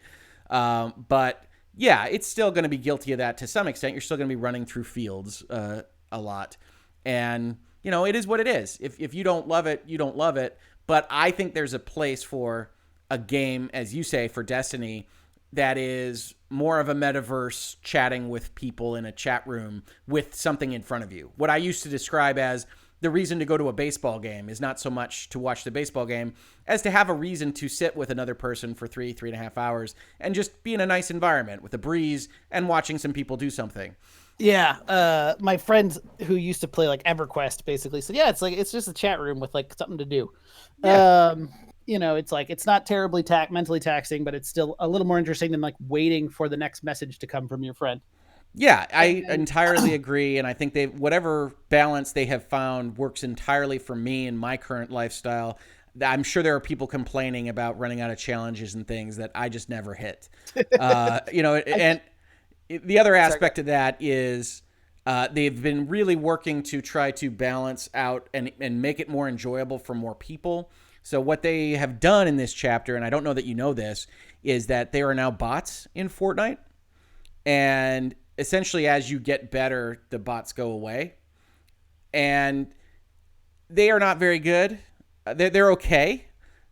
[SPEAKER 1] But yeah, it's still going to be guilty of that to some extent. You're still going to be running through fields a lot. And, it is what it is. If you don't love it, you don't love it. But I think there's a place for a game, as you say, for Destiny, that is more of a metaverse, chatting with people in a chat room with something in front of you. What I used to describe as the reason to go to a baseball game is not so much to watch the baseball game as to have a reason to sit with another person for 3.5 hours and just be in a nice environment with a breeze and watching some people do something.
[SPEAKER 2] Yeah, my friends who used to play like EverQuest basically said, yeah, it's just a chat room with like something to do. Yeah. It's like, it's not terribly mentally taxing, but it's still a little more interesting than like waiting for the next message to come from your friend.
[SPEAKER 1] Yeah, I entirely agree, and I think whatever balance they have found works entirely for me in my current lifestyle. I'm sure there are people complaining about running out of challenges and things that I just never hit. And the other aspect of that is they've been really working to try to balance out and make it more enjoyable for more people. So what they have done in this chapter, and I don't know that you know this, is that there are now bots in Fortnite, and essentially, as you get better, the bots go away. And they are not very good. They're okay,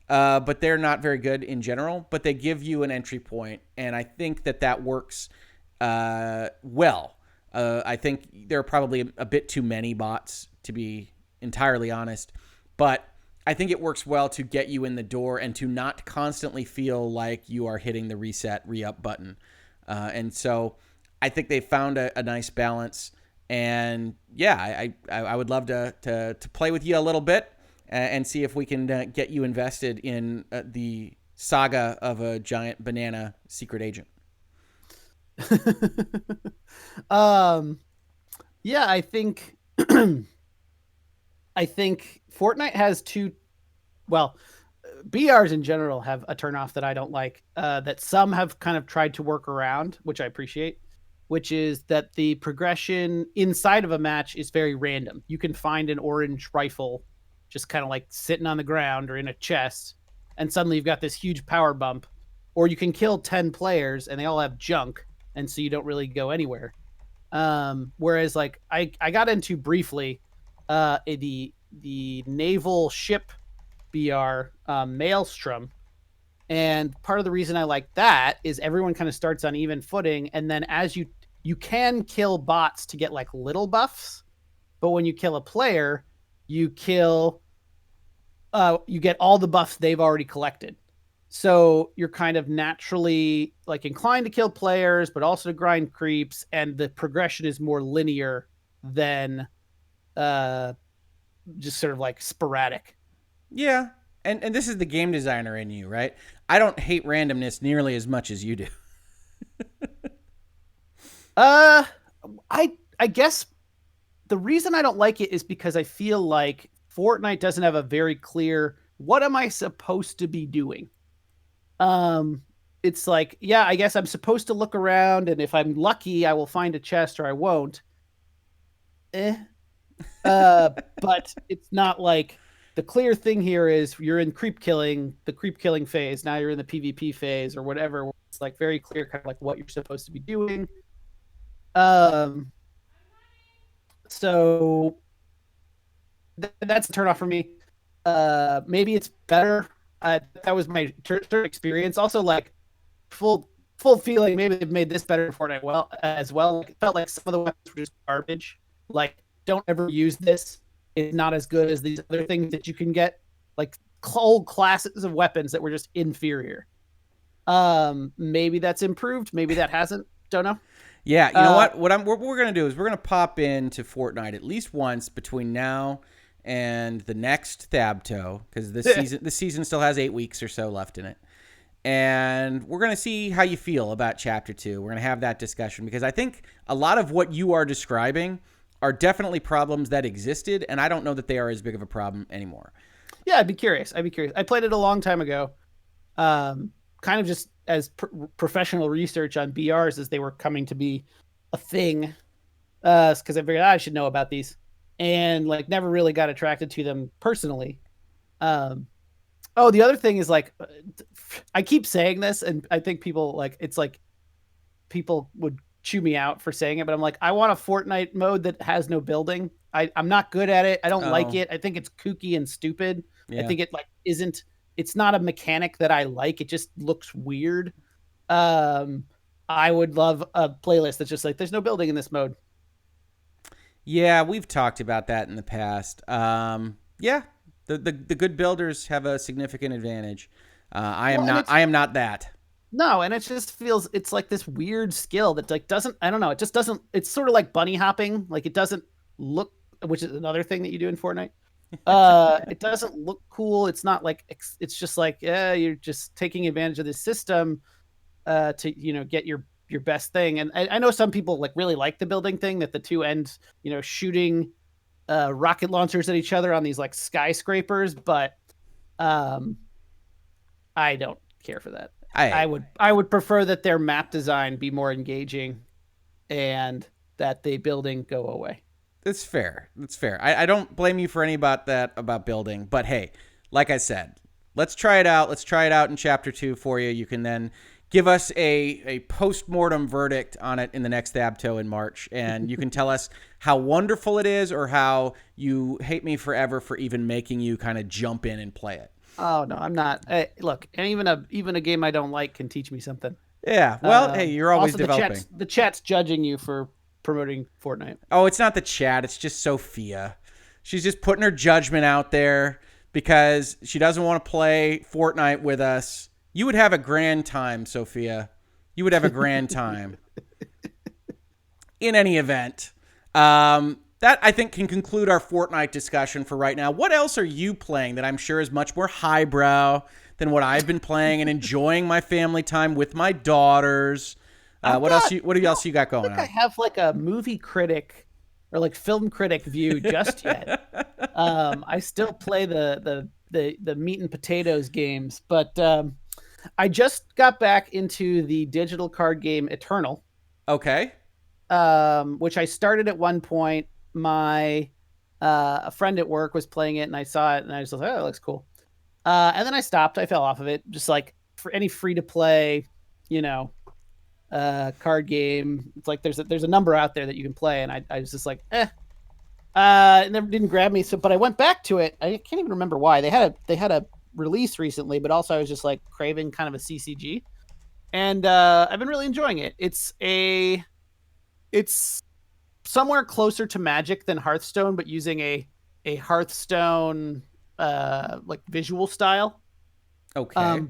[SPEAKER 1] but they're not very good in general. But they give you an entry point, and I think that works well. I think there are probably a bit too many bots, to be entirely honest. But I think it works well to get you in the door and to not constantly feel like you are hitting the reset, re-up button. And so I think they found a nice balance, and yeah, I would love to play with you a little bit and see if we can get you invested in the saga of a giant banana secret agent.
[SPEAKER 2] Yeah, I think Fortnite has BRs in general have a turnoff that I don't like, that some have kind of tried to work around, which I appreciate, which is that the progression inside of a match is very random. You can find an orange rifle just kind of like sitting on the ground or in a chest, and suddenly you've got this huge power bump. Or you can kill 10 players and they all have junk, and so you don't really go anywhere. Whereas like I got into briefly the naval ship BR, Maelstrom. And part of the reason I like that is everyone kind of starts on even footing. And then as you can kill bots to get like little buffs, but when you kill a player, you get all the buffs they've already collected. So you're kind of naturally like inclined to kill players, but also to grind creeps. And the progression is more linear than just sort of like sporadic.
[SPEAKER 1] Yeah. And this is the game designer in you, right? I don't hate randomness nearly as much as you do.
[SPEAKER 2] I guess the reason I don't like it is because I feel like Fortnite doesn't have a very clear, what am I supposed to be doing? It's like, yeah, I guess I'm supposed to look around, and if I'm lucky, I will find a chest, or I won't. But it's not like the clear thing here is you're in the creep killing phase. Now you're in the PvP phase or whatever. It's like very clear kind of like what you're supposed to be doing. So that's a turnoff for me. Maybe it's better. That was my experience. Also, like full feeling. Maybe they've made this better for Fortnite as well. It felt like some of the weapons were just garbage. Like, don't ever use this. It's not as good as these other things that you can get. Like whole classes of weapons that were just inferior. Maybe that's improved. Maybe that hasn't. Don't know.
[SPEAKER 1] Yeah, you know what? What we're gonna do is we're gonna pop into Fortnite at least once between now and the next THABTO, because this season still has 8 weeks or so left in it. and we're going to see how you feel about Chapter 2. We're going to have that discussion because I think a lot of what you are describing are definitely problems that existed, and I don't know that they are as big of a problem anymore.
[SPEAKER 2] Yeah, I'd be curious. I played it a long time ago, kind of just as professional research on BRs as they were coming to be a thing, because I figured I should know about these, and like never really got attracted to them personally. The other thing is like, I keep saying this, and I think people like it's like people would chew me out for saying it, but I'm like, I want a Fortnite mode that has no building. I'm not good at it. I don't like it. I think it's kooky and stupid. Yeah. I think it like it's not a mechanic that I like. It just looks weird. I would love a playlist that's just like, there's no building in this mode.
[SPEAKER 1] Yeah, we've talked about that in the past. Yeah, the good builders have a significant advantage. I am not that.
[SPEAKER 2] No, and it just feels it's like this weird skill that like doesn't, I don't know, it just doesn't, it's sort of like bunny hopping. Like it doesn't look, which is another thing that you do in Fortnite. It doesn't look cool. It's not like, it's just like, yeah, you're just taking advantage of this system to, get your best thing. And I know some people like really like the building thing, that the two end, shooting rocket launchers at each other on these like skyscrapers, but I don't care for that. I would prefer that their map design be more engaging and that the building go away.
[SPEAKER 1] That's fair. I don't blame you for any about building, but hey, like I said, let's try it out. Let's try it out in Chapter 2 for you. You can then give us a post-mortem verdict on it in the next THABTO in March, and you can tell us how wonderful it is or how you hate me forever for even making you kind of jump in and play it.
[SPEAKER 2] Oh no, I'm not. Hey, look, and even a game I don't like can teach me something.
[SPEAKER 1] Yeah. Well, hey, you're always
[SPEAKER 2] also
[SPEAKER 1] developing.
[SPEAKER 2] The chat's judging you for promoting Fortnite.
[SPEAKER 1] Oh, it's not the chat. It's just Sophia. She's just putting her judgment out there because she doesn't want to play Fortnite with us. You would have a grand time, Sophia. You would have a grand time. In any event, that, I think, can conclude our Fortnite discussion for right now. What else are you playing that I'm sure is much more highbrow than what I've been playing and enjoying my family time with my daughters? What else you got going on?
[SPEAKER 2] I have like a movie critic or like film critic view just yet. I still play the meat and potatoes games, but I just got back into the digital card game Eternal.
[SPEAKER 1] Okay.
[SPEAKER 2] Which I started at one point. My a friend at work was playing it, and I saw it, and I was like, "Oh, it looks cool." And then I stopped. I fell off of it. Just like for any free to play, card game, it's like there's a number out there that you can play, and I was just like, it never didn't grab me. So, but I went back to it. I can't even remember why. They had a release recently, but also I was just like craving kind of a CCG, and I've been really enjoying it. It's somewhere closer to Magic than Hearthstone, but using a Hearthstone like visual style.
[SPEAKER 1] Okay.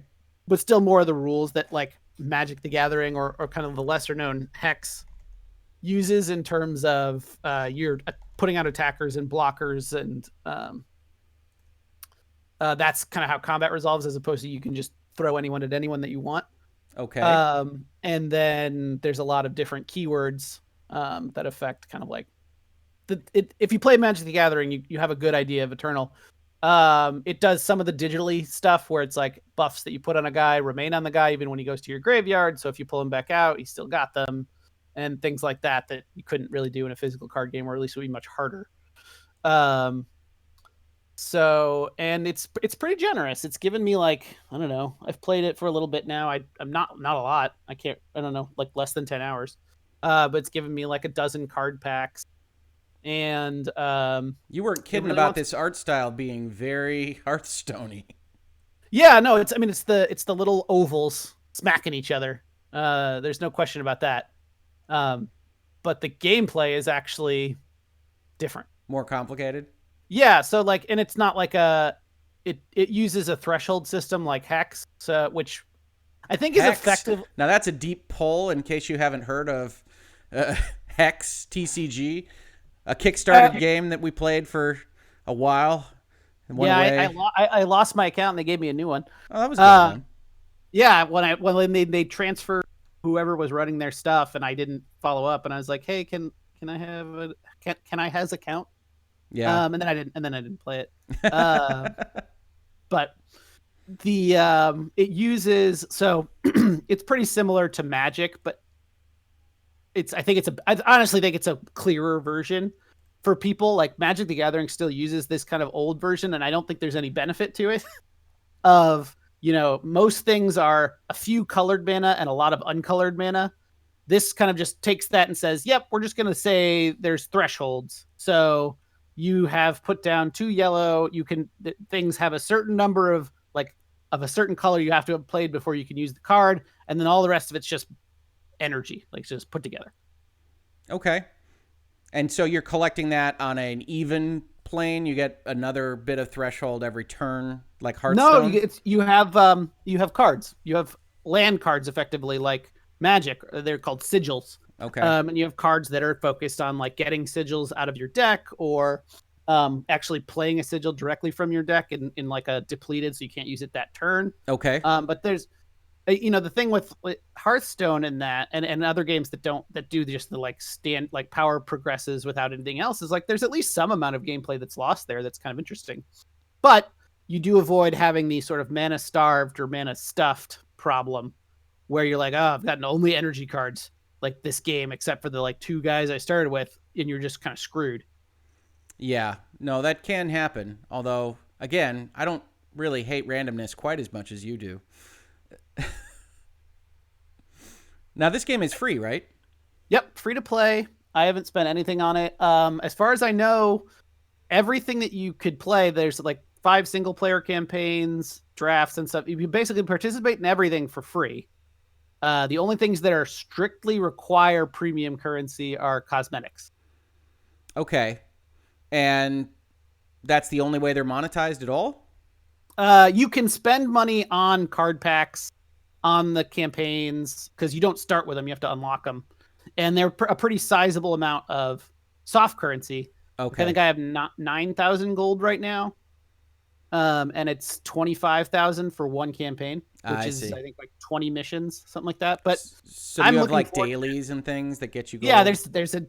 [SPEAKER 2] But still more of the rules that like Magic the Gathering or kind of the lesser known Hex uses in terms of you're putting out attackers and blockers, and that's kind of how combat resolves, as opposed to you can just throw anyone at anyone that you want.
[SPEAKER 1] Okay.
[SPEAKER 2] And then there's a lot of different keywords that affect kind of like if you play Magic the Gathering, you have a good idea of Eternal. It does some of the digitally stuff where it's like buffs that you put on a guy remain on the guy even when he goes to your graveyard. So if you pull him back out, he still got them, and things like that you couldn't really do in a physical card game, or at least it would be much harder. So, and it's pretty generous. It's given me like, I don't know, I've played it for a little bit now. I'm not a lot. I don't know, like less than 10 hours. But it's given me like a dozen card packs. And
[SPEAKER 1] you weren't kidding really about this art style being very Hearthstone-y.
[SPEAKER 2] Yeah, no, it's the little ovals smacking each other. There's no question about that. But the gameplay is actually different.
[SPEAKER 1] More complicated?
[SPEAKER 2] Yeah, so like, and it's not like it uses a threshold system like Hex, which I think is effective.
[SPEAKER 1] Now that's a deep pull in case you haven't heard of Hex TCG, a Kickstarted game that we played for a while.
[SPEAKER 2] I lost my account and they gave me a new one.
[SPEAKER 1] Oh, that was good.
[SPEAKER 2] Yeah, when they transfer whoever was running their stuff, and I didn't follow up, and I was like, hey, can I have a can I has account?
[SPEAKER 1] Yeah.
[SPEAKER 2] And then I didn't play it. But it uses, so it's pretty similar to Magic, but I honestly think it's a clearer version for people. Like Magic the Gathering still uses this kind of old version, and I don't think there's any benefit to it. Of, most things are a few colored mana and a lot of uncolored mana. This kind of just takes that and says, yep, we're just going to say there's thresholds. So you have put down 2 yellow. Things have a certain number of a certain color you have to have played before you can use the card. And then all the rest of it's just energy, like just put together.
[SPEAKER 1] Okay. And so you're collecting that on an even plane. You get another bit of threshold every turn, like Hearthstone?
[SPEAKER 2] No, you have cards. You have land cards, effectively, like Magic. They're called sigils.
[SPEAKER 1] Okay.
[SPEAKER 2] And you have cards that are focused on like getting sigils out of your deck, or actually playing a sigil directly from your deck in like a depleted, so you can't use it that turn.
[SPEAKER 1] Okay.
[SPEAKER 2] But there's, the thing with Hearthstone and that, and other games that do just the like power progresses without anything else, is like there's at least some amount of gameplay that's lost there that's kind of interesting. But you do avoid having the sort of mana starved or mana stuffed problem where you're like, oh, I've gotten only energy cards like this game, except for the like 2 guys I started with, and you're just kind of screwed.
[SPEAKER 1] Yeah, no, that can happen. Although, again, I don't really hate randomness quite as much as you do. Now, this game is free, right?
[SPEAKER 2] Yep, free to play. I haven't spent anything on it. As far as I know, everything that you could play, there's like 5 single player campaigns, drafts, and stuff. You can basically participate in everything for free. The only things that are strictly require premium currency are cosmetics.
[SPEAKER 1] Okay. And that's the only way they're monetized at all?
[SPEAKER 2] You can spend money on card packs, on the campaigns, because you don't start with them. You have to unlock them. And they're a pretty sizable amount of soft currency.
[SPEAKER 1] Okay.
[SPEAKER 2] I think I have 9,000 gold right now. And it's 25,000 for one campaign, which I think like 20 missions, something like that. But
[SPEAKER 1] so you have like dailies and things that get you gold?
[SPEAKER 2] Yeah,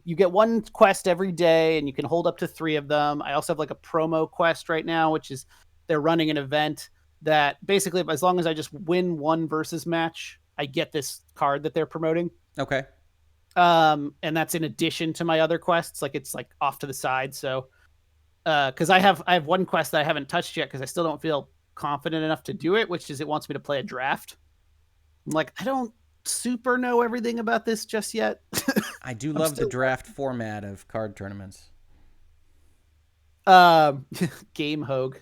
[SPEAKER 2] you get one quest every day, and you can hold up to 3 of them. I also have like a promo quest right now, which is they're running an event that basically, as long as I just win one versus match, I get this card that they're promoting.
[SPEAKER 1] Okay.
[SPEAKER 2] And that's in addition to my other quests. Like it's like off to the side. So because I have one quest that I haven't touched yet because I still don't feel confident enough to do it, which is it wants me to play a draft. I'm like, I don't super know everything about this just yet.
[SPEAKER 1] I do love the draft format of card tournaments.
[SPEAKER 2] Game Hoeg.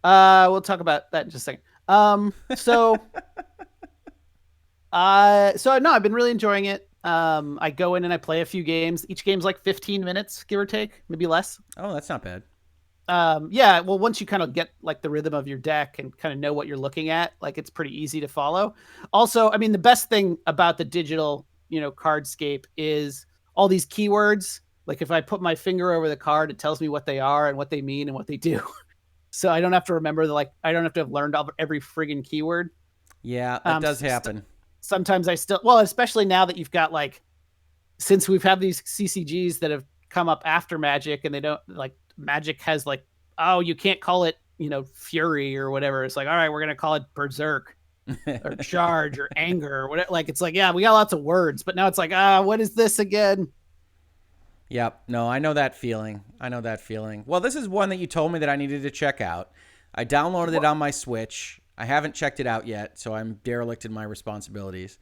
[SPEAKER 2] We'll talk about that in just a second. So no, I've been really enjoying it. I go in and I play a few games. Each game's like 15 minutes, give or take, maybe less.
[SPEAKER 1] Oh, that's not bad.
[SPEAKER 2] Yeah, well, once you kind of get like the rhythm of your deck and kind of know what you're looking at, like it's pretty easy to follow. Also, I mean, the best thing about the digital, cardscape is all these keywords. Like if I put my finger over the card, it tells me what they are and what they mean and what they do. So I don't have to remember I don't have to have learned every friggin' keyword.
[SPEAKER 1] Yeah, that does happen.
[SPEAKER 2] Sometimes especially now that you've got since we've had these CCGs that have come up after Magic, and they don't Magic has oh, you can't call it, Fury or whatever. It's like, all right, we're going to call it Berserk or Charge or Anger or whatever. It's like, yeah, we got lots of words, but now it's like, what is this again?
[SPEAKER 1] Yep. No, I know that feeling. Well, this is one that you told me that I needed to check out. I downloaded it on my Switch. I haven't checked it out yet, so I'm derelict in my responsibilities.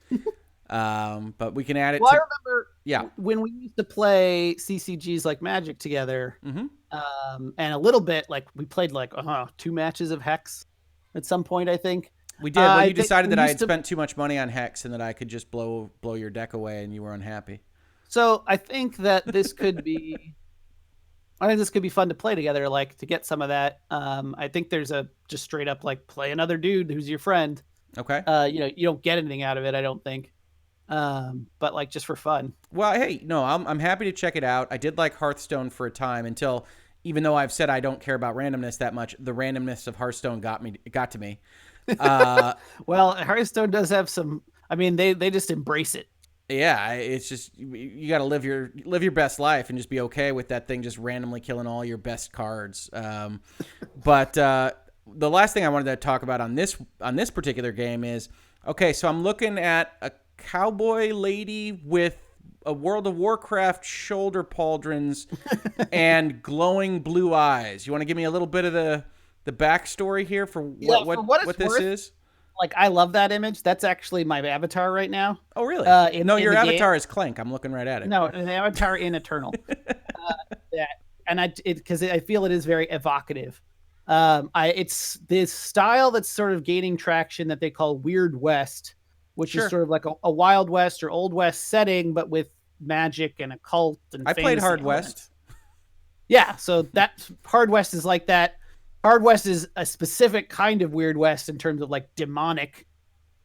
[SPEAKER 1] But we can add it.
[SPEAKER 2] Well, I remember when we used to play CCGs like Magic together, and a little bit we played 2 matches of Hex at some point, I think.
[SPEAKER 1] We did. Well, you decided that I had spent too much money on Hex and that I could just blow your deck away, and you were unhappy.
[SPEAKER 2] So I think that this could be... I think this could be fun to play together, to get some of that. I think there's just straight up play another dude who's your friend.
[SPEAKER 1] Okay.
[SPEAKER 2] You don't get anything out of it, I don't think. But just for fun.
[SPEAKER 1] Well, hey, no, I'm happy to check it out. I did like Hearthstone for a time until even though I've said I don't care about randomness that much, the randomness of Hearthstone got to me.
[SPEAKER 2] Well, Hearthstone does have some. I mean, they just embrace it.
[SPEAKER 1] Yeah, it's just you got to live your best life and just be okay with that thing just randomly killing all your best cards. But the last thing I wanted to talk about on this particular game is, okay, so I'm looking at a cowboy lady with a World of Warcraft shoulder pauldrons and glowing blue eyes. You want to give me a little bit of the backstory here for what this is?
[SPEAKER 2] Like, I love that image. That's actually my avatar right now.
[SPEAKER 1] Oh, really? Your avatar is Clank. I'm looking right at it.
[SPEAKER 2] No, an avatar in Eternal. Because I feel it is very evocative. It's this style that's sort of gaining traction that they call Weird West, which is sort of like a Wild West or Old West setting, but with magic and occult and
[SPEAKER 1] I played Hard West.
[SPEAKER 2] Yeah, so that Hard West is like that. Hard West is a specific kind of Weird West in terms of like demonic,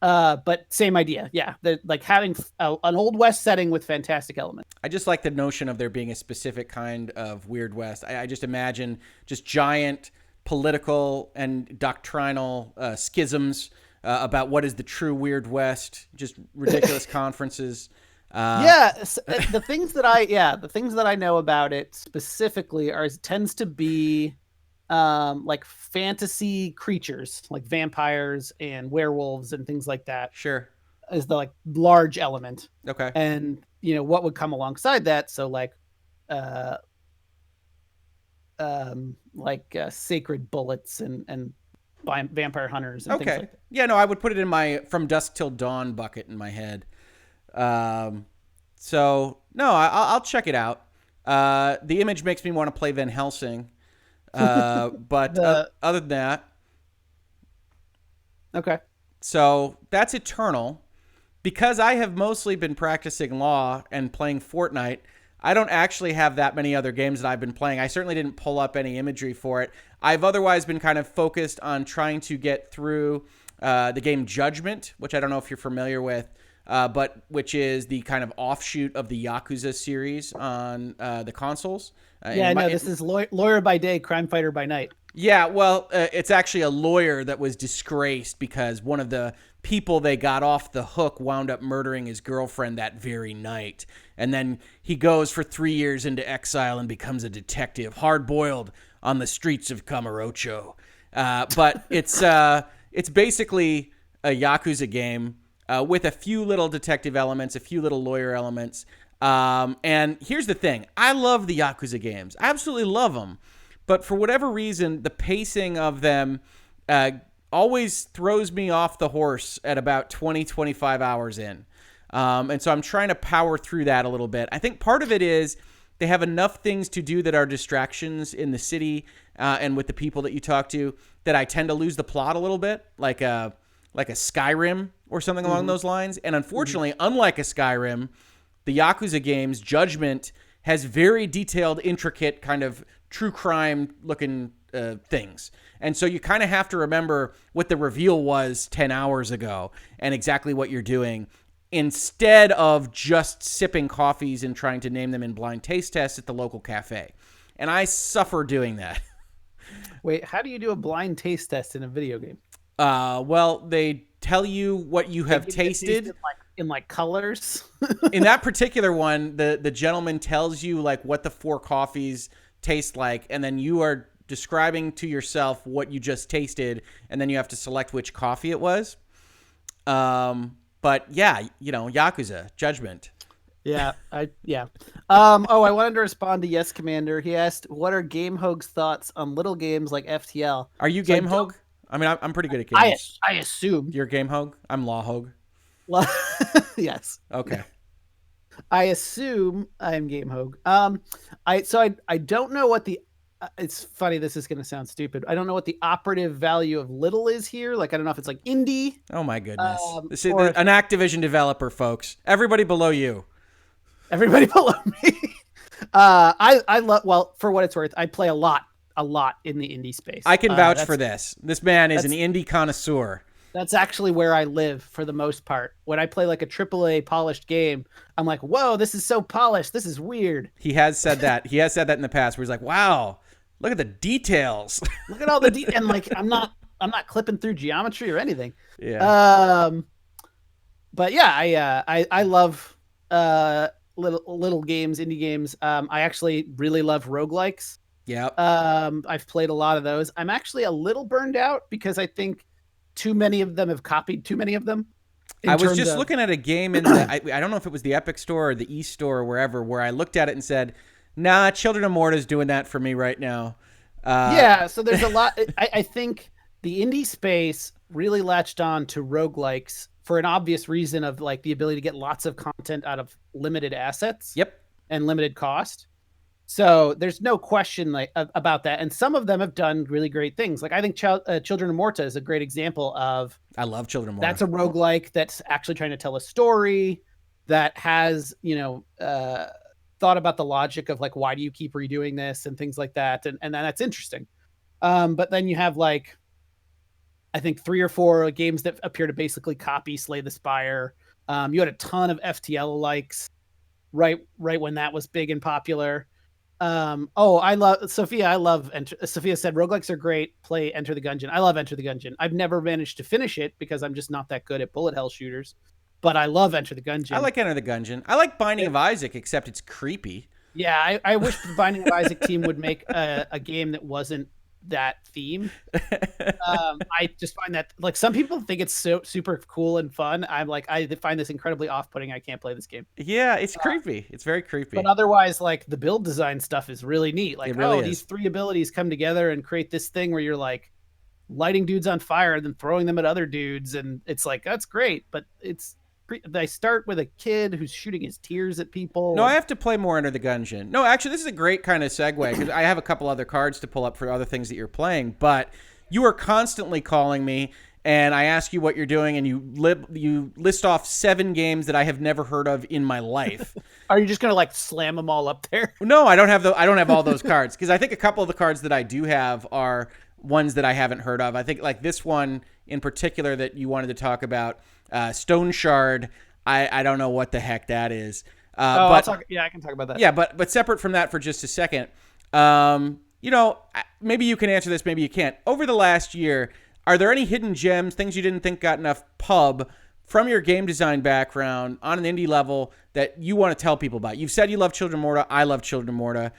[SPEAKER 2] but same idea. Yeah, like having an Old West setting with fantastic elements.
[SPEAKER 1] I just like the notion of there being a specific kind of Weird West. I just imagine just giant political and doctrinal schisms about what is the true Weird West, just ridiculous conferences.
[SPEAKER 2] The things that I know about it specifically tends to be like fantasy creatures, like vampires and werewolves and things like that.
[SPEAKER 1] Sure,
[SPEAKER 2] is the like large element.
[SPEAKER 1] Okay,
[SPEAKER 2] and what would come alongside that? So like sacred bullets and vampire hunters and things like that.
[SPEAKER 1] Yeah, no, I would put it in my From Dusk Till Dawn bucket in my head. So no, I'll check it out. The image makes me want to play Van Helsing. But other than that,
[SPEAKER 2] okay.
[SPEAKER 1] So that's Eternal. Because I have mostly been practicing law and playing Fortnite, I don't actually have that many other games that I've been playing. I certainly didn't pull up any imagery for it. I've otherwise been kind of focused on trying to get through the game Judgment, which I don't know if you're familiar with, but which is the kind of offshoot of the Yakuza series on the consoles.
[SPEAKER 2] This is lawyer by day, crime fighter by night.
[SPEAKER 1] Yeah, well, it's actually a lawyer that was disgraced because one of the people they got off the hook wound up murdering his girlfriend that very night. And then he goes for 3 years into exile and becomes a detective, hard-boiled on the streets of Kamurocho. But it's basically a Yakuza game with a few little detective elements, a few little lawyer elements. And here's the thing. I love the Yakuza games. I absolutely love them. But for whatever reason, the pacing of them always throws me off the horse at about 20, 25 hours in. And so I'm trying to power through that a little bit. I think part of it is they have enough things to do that are distractions in the city and with the people that you talk to that I tend to lose the plot a little bit, like a Skyrim or something along those lines. And unfortunately, unlike a Skyrim, the Yakuza games, Judgment, has very detailed, intricate, kind of true crime looking things. And so you kind of have to remember what the reveal was 10 hours ago and exactly what you're doing instead of just sipping coffees and trying to name them in blind taste tests at the local cafe. And I suffer doing that.
[SPEAKER 2] Wait, how do you do a blind taste test in a video game?
[SPEAKER 1] Well, they tell you what you have tasted.
[SPEAKER 2] In colors?
[SPEAKER 1] In that particular one, the gentleman tells you like what the 4 coffees taste like, and then you are describing to yourself what you just tasted, and then you have to select which coffee it was. But yeah, Yakuza, Judgment.
[SPEAKER 2] Yeah, I wanted to respond to Yes Commander. He asked, "What are Game Hoeg's thoughts on little games like FTL?"
[SPEAKER 1] Are you Game Hoeg? I mean, I'm pretty good at games.
[SPEAKER 2] I assume
[SPEAKER 1] you're Game Hoeg. I'm Law Hoeg.
[SPEAKER 2] Yes.
[SPEAKER 1] Okay.
[SPEAKER 2] I assume I'm Game Hoeg. I don't know what the. It's funny. This is going to sound stupid. I don't know what the operative value of little is here. Like, I don't know if it's like indie.
[SPEAKER 1] Oh my goodness! This is an Activision developer, folks. Everybody below you.
[SPEAKER 2] Everybody below me. I love. Well, for what it's worth, I play a lot in the indie space.
[SPEAKER 1] I can vouch for this. This man is an indie connoisseur.
[SPEAKER 2] That's actually where I live for the most part. When I play like a AAA polished game, I'm like, whoa, this is so polished. This is weird.
[SPEAKER 1] He has said that. He has said that in the past where he's like, wow, Look at the details.
[SPEAKER 2] Look at all the and like I'm not clipping through geometry or anything.
[SPEAKER 1] Yeah.
[SPEAKER 2] But yeah, I love little games, indie games. I actually really love roguelikes.
[SPEAKER 1] Yeah.
[SPEAKER 2] I've played a lot of those. I'm actually a little burned out because I think too many of them have copied too many of them.
[SPEAKER 1] I was just looking at a game in the I don't know if it was the Epic Store or the East Store or wherever, where I looked at it and said, nah, Children of Morta's doing that for me right now.
[SPEAKER 2] Yeah, so there's a lot. I think the indie space really latched on to roguelikes for an obvious reason of like the ability to get lots of content out of limited assets.
[SPEAKER 1] Yep.
[SPEAKER 2] And limited cost. So there's no question like about that. And some of them have done really great things. Like I think Children of Morta is a great example of.
[SPEAKER 1] I love Children of Morta.
[SPEAKER 2] That's a roguelike that's actually trying to tell a story that has, thought about the logic of like, why do you keep redoing this and things like that. And that's interesting. But then you have like, I think 3 or 4 games that appear to basically copy Slay the Spire. You had a ton of FTL likes right when that was big and popular. I love Sophia. Sophia said roguelikes are great. Play Enter the Gungeon. I love Enter the Gungeon. I've never managed to finish it because I'm just not that good at bullet hell shooters. But I love Enter the Gungeon.
[SPEAKER 1] I like Enter the Gungeon. I like Binding of Isaac, except it's creepy.
[SPEAKER 2] Yeah, I wish the Binding of Isaac team would make a game that wasn't that theme. I just find that like some people think it's so super cool and fun. I'm like, I find this incredibly off-putting. I can't play this game.
[SPEAKER 1] Yeah, it's creepy. It's very creepy.
[SPEAKER 2] But otherwise, like the build design stuff is really neat. Like, these 3 abilities come together and create this thing where you're like lighting dudes on fire and then throwing them at other dudes, and it's like that's great. But they start with a kid who's shooting his tears at people.
[SPEAKER 1] No, I have to play more Enter the Gungeon. No, actually, this is a great kind of segue because I have a couple other cards to pull up for other things that you're playing. But you are constantly calling me, and I ask you what you're doing, and you list off 7 games that I have never heard of in my life.
[SPEAKER 2] Are you just gonna like slam them all up there?
[SPEAKER 1] No, I don't have all those cards because I think a couple of the cards that I do have are ones that I haven't heard of. I think like this one in particular that you wanted to talk about. Stone Shard, I don't know what the heck that is.
[SPEAKER 2] I can talk about that.
[SPEAKER 1] Yeah, but separate from that for just a second, maybe you can answer this, maybe you can't. Over the last year, are there any hidden gems, things you didn't think got enough pub from your game design background on an indie level that you want to tell people about? You've said you love Children of Morta. I love Children of Morta.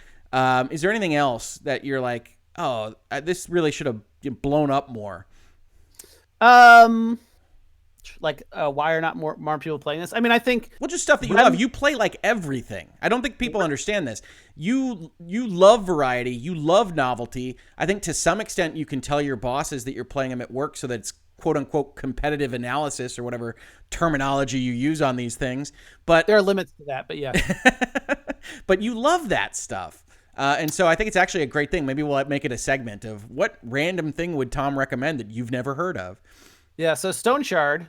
[SPEAKER 1] Is there anything else that you're like, oh, this really should have blown up more?
[SPEAKER 2] Why are not more people playing this? I mean, I think
[SPEAKER 1] just stuff that you love. You play like everything. I don't think people understand this. You love variety. You love novelty. I think to some extent you can tell your bosses that you're playing them at work so that it's quote unquote competitive analysis or whatever terminology you use on these things. But
[SPEAKER 2] there are limits to that. But yeah,
[SPEAKER 1] but you love that stuff. And so I think it's actually a great thing. Maybe we'll make it a segment of what random thing would Tom recommend that you've never heard of.
[SPEAKER 2] Yeah, so Stone Shard,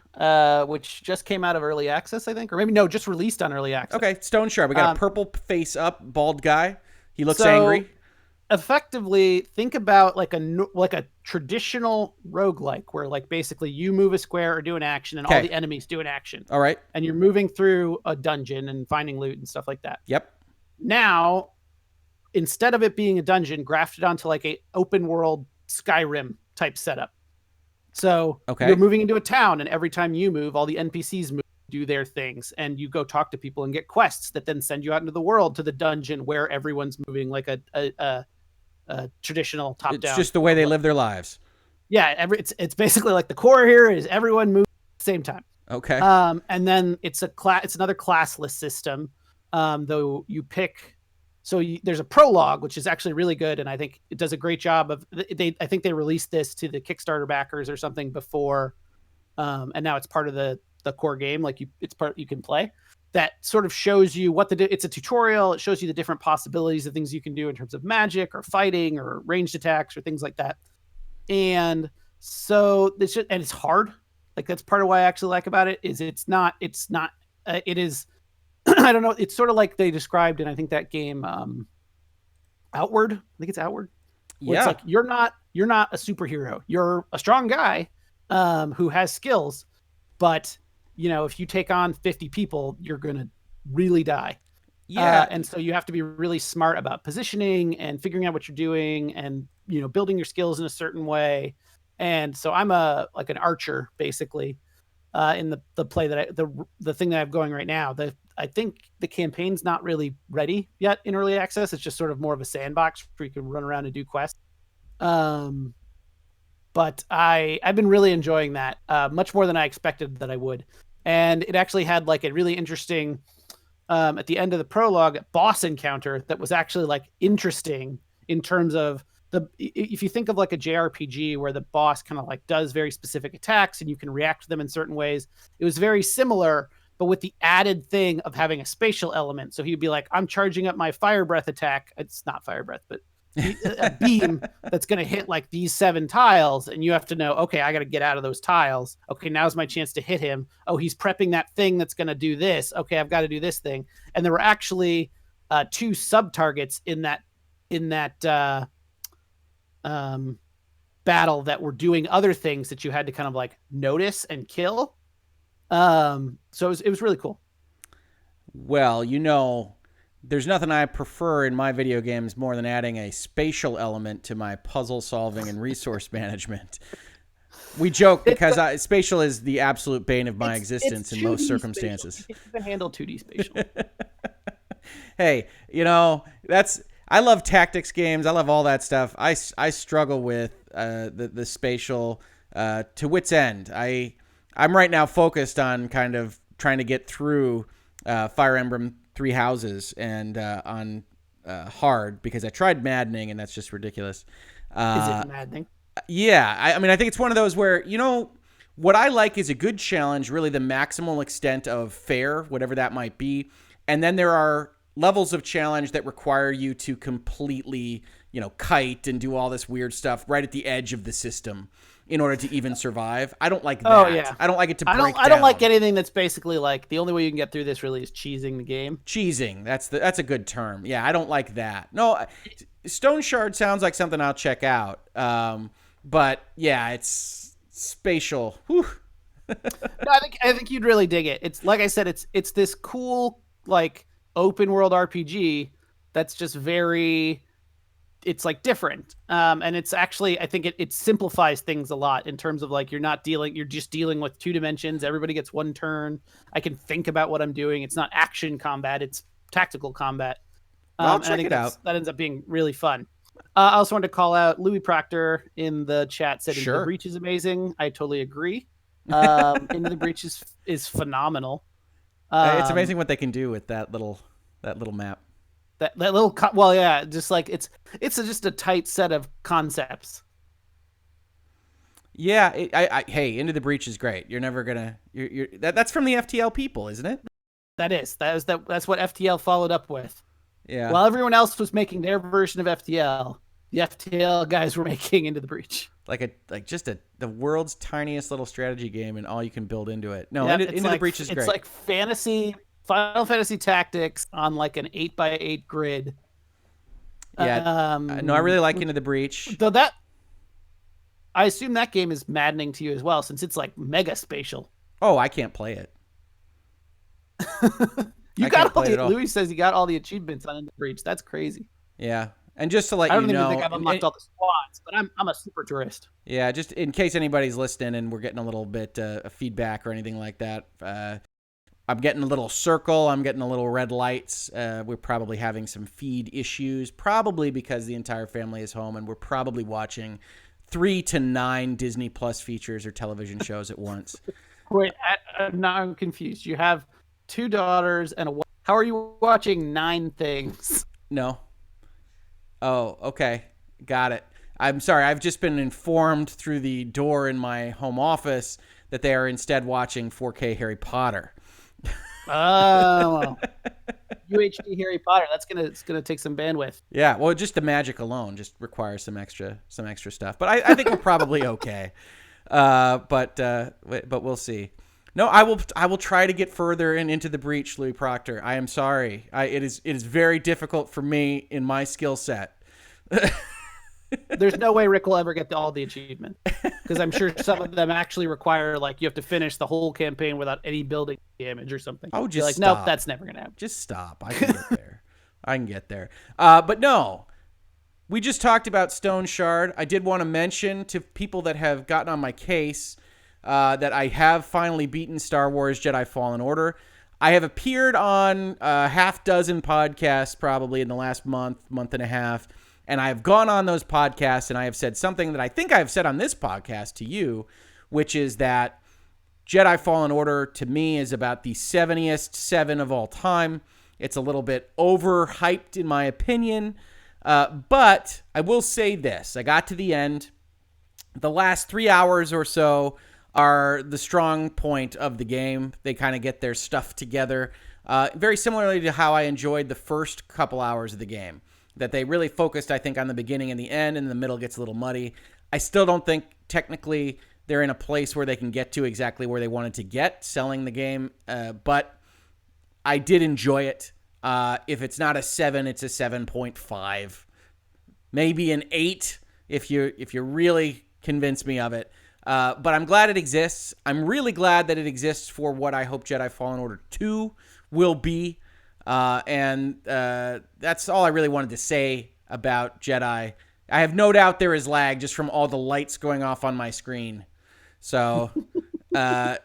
[SPEAKER 2] which just came out of early access, I think, or maybe no, just released on early access.
[SPEAKER 1] Okay, Stone Shard. We got a purple face up, bald guy. He looks angry.
[SPEAKER 2] Effectively, think about like a traditional roguelike where like basically you move a square or do an action and all the enemies do an action.
[SPEAKER 1] All right.
[SPEAKER 2] And you're moving through a dungeon and finding loot and stuff like that.
[SPEAKER 1] Yep.
[SPEAKER 2] Now, instead of it being a dungeon, grafted onto like a open world Skyrim type setup. So you're moving into a town, and every time you move, all the NPCs move, do their things, and you go talk to people and get quests that then send you out into the world to the dungeon where everyone's moving like a traditional top-down.
[SPEAKER 1] It's just the way they live their lives.
[SPEAKER 2] Yeah, it's basically like the core here is everyone moves at the same time.
[SPEAKER 1] Okay.
[SPEAKER 2] And then it's another classless system, though you pick. So there's a prologue, which is actually really good, and I think it does a great job of. I think they released this to the Kickstarter backers or something before, and now it's part of the core game. Like it's part you can play. That sort of shows you it's a tutorial. It shows you the different possibilities of things you can do in terms of magic or fighting or ranged attacks or things like that. And so it's hard. Like that's part of why I actually like about it is it is. I don't know. It's sort of like they described in, I think that game, Outward. I think it's Outward. Yeah. It's like you're not a superhero. You're a strong guy who has skills, but if you take on 50 people, you're gonna really die.
[SPEAKER 1] Yeah.
[SPEAKER 2] And so you have to be really smart about positioning and figuring out what you're doing and, building your skills in a certain way. And so I'm like an archer basically, in the play that the thing that I have going right now. I think the campaign's not really ready yet in early access. It's just sort of more of a sandbox where you can run around and do quests. But I've been really enjoying that, much more than I expected that I would. And it actually had like a really interesting, at the end of the prologue, boss encounter that was actually like interesting in terms of if you think of like a JRPG where the boss kind of like does very specific attacks and you can react to them in certain ways. It was very similar, but with the added thing of having a spatial element. So he'd be like, I'm charging up my fire breath attack. It's not fire breath, but a beam that's going to hit like these 7 tiles. And you have to know, okay, I got to get out of those tiles. Okay, now's my chance to hit him. Oh, he's prepping that thing that's going to do this. Okay, I've got to do this thing. And there were actually 2 sub-targets in that battle that were doing other things that you had to kind of like notice and kill. So it was really cool.
[SPEAKER 1] Well, there's nothing I prefer in my video games more than adding a spatial element to my puzzle solving and resource management. We joke because spatial is the absolute bane of my existence in most circumstances.
[SPEAKER 2] You can handle 2D spatial.
[SPEAKER 1] Hey, I love tactics games. I love all that stuff. I struggle with the spatial to wit's end. I'm right now focused on kind of trying to get through Fire Emblem Three Houses and on hard because I tried maddening and that's just ridiculous.
[SPEAKER 2] Is it maddening?
[SPEAKER 1] Yeah. I mean, I think it's one of those where, what I like is a good challenge, really the maximal extent of fair, whatever that might be. And then there are levels of challenge that require you to completely, kite and do all this weird stuff right at the edge of the system in order to even survive. I don't like that.
[SPEAKER 2] Oh, yeah.
[SPEAKER 1] I don't like it to break down.
[SPEAKER 2] I don't like anything that's basically like the only way you can get through this really is cheesing the game.
[SPEAKER 1] Cheesing. That's a good term. Yeah, I don't like that. No, Stone Shard sounds like something I'll check out. But yeah, it's spatial. Whew.
[SPEAKER 2] No, I think you'd really dig it. It's like I said, it's this cool like open world RPG that's just it's like different. And it's actually, I think it simplifies things a lot in terms of like, you're just dealing with 2 dimensions. Everybody gets 1 turn. I can think about what I'm doing. It's not action combat. It's tactical combat.
[SPEAKER 1] I'll check it out.
[SPEAKER 2] That ends up being really fun. I also wanted to call out Louis Proctor in the chat said Into the Breach is amazing. I totally agree. Into the Breach is phenomenal.
[SPEAKER 1] It's amazing what they can do with that little map.
[SPEAKER 2] That little well, yeah, just like it's just a tight set of concepts.
[SPEAKER 1] Yeah, hey, Into the Breach is great. You're never gonna that's from the FTL people, isn't it?
[SPEAKER 2] That's what FTL followed up with.
[SPEAKER 1] Yeah.
[SPEAKER 2] While everyone else was making their version of FTL, the FTL guys were making Into the Breach.
[SPEAKER 1] The world's tiniest little strategy game, and all you can build into it. No,
[SPEAKER 2] yeah,
[SPEAKER 1] Into the Breach is great.
[SPEAKER 2] It's like Final Fantasy Tactics on like an 8x8 grid.
[SPEAKER 1] Yeah. No, I really like Into the Breach.
[SPEAKER 2] Though I assume that game is maddening to you as well, since it's like mega spatial.
[SPEAKER 1] Oh, I can't play it.
[SPEAKER 2] Louis says you got all the achievements on Into the Breach. That's crazy.
[SPEAKER 1] Yeah. And just to let you know,
[SPEAKER 2] I don't even think I've unlocked all the squads, but I'm a super tourist.
[SPEAKER 1] Yeah, just in case anybody's listening and we're getting a little bit of feedback or anything like that, I'm getting a little circle. I'm getting a little red lights. We're probably having some feed issues, probably because the entire family is home and we're probably watching 3 to 9 Disney Plus features or television shows at once.
[SPEAKER 2] Wait, now I'm confused. You have 2 daughters and a wife. How are you watching 9 things?
[SPEAKER 1] No. Oh, okay. Got it. I'm sorry. I've just been informed through the door in my home office that they are instead watching 4K Harry Potter.
[SPEAKER 2] Oh, UHD Harry Potter. It's gonna take some bandwidth.
[SPEAKER 1] Yeah. Well, just the magic alone just requires some extra stuff. But I think we're probably okay. But we'll see. No, I will try to get further into the Breach, Louis Proctor. I am sorry. It is very difficult for me in my skill set.
[SPEAKER 2] There's no way Rick will ever get all the achievements, because I'm sure some of them actually require, like, you have to finish the whole campaign without any building damage or something.
[SPEAKER 1] Oh, just
[SPEAKER 2] You're like,
[SPEAKER 1] stop.
[SPEAKER 2] nope, that's never gonna happen.
[SPEAKER 1] Just stop. I can get there. I can get there. But no, we just talked about Stone Shard. I did want to mention to people that have gotten on my case that I have finally beaten Star Wars Jedi Fallen Order. I have appeared on a half dozen podcasts probably in the last month and a half, and I have gone on those podcasts and I have said something that I think I've said on this podcast to you, which is that Jedi Fallen Order to me is about the 70th 7 of all time. It's a little bit overhyped in my opinion, but I will say this. I got to the end. The last 3 hours or so are the strong point of the game. They kind of get their stuff together. Very similarly to how I enjoyed the first couple hours of the game. That they really focused, I think, on the beginning and the end, and the middle gets a little muddy. I still don't think technically they're in a place where they can get to exactly where they wanted to get selling the game, but I did enjoy it. If it's not a 7, it's a 7.5. Maybe an 8 if you really convince me of it. But I'm glad it exists. I'm really glad that it exists for what I hope Jedi Fallen Order 2 will be. And that's all I really wanted to say about Jedi. I have no doubt there is lag just from all the lights going off on my screen. So,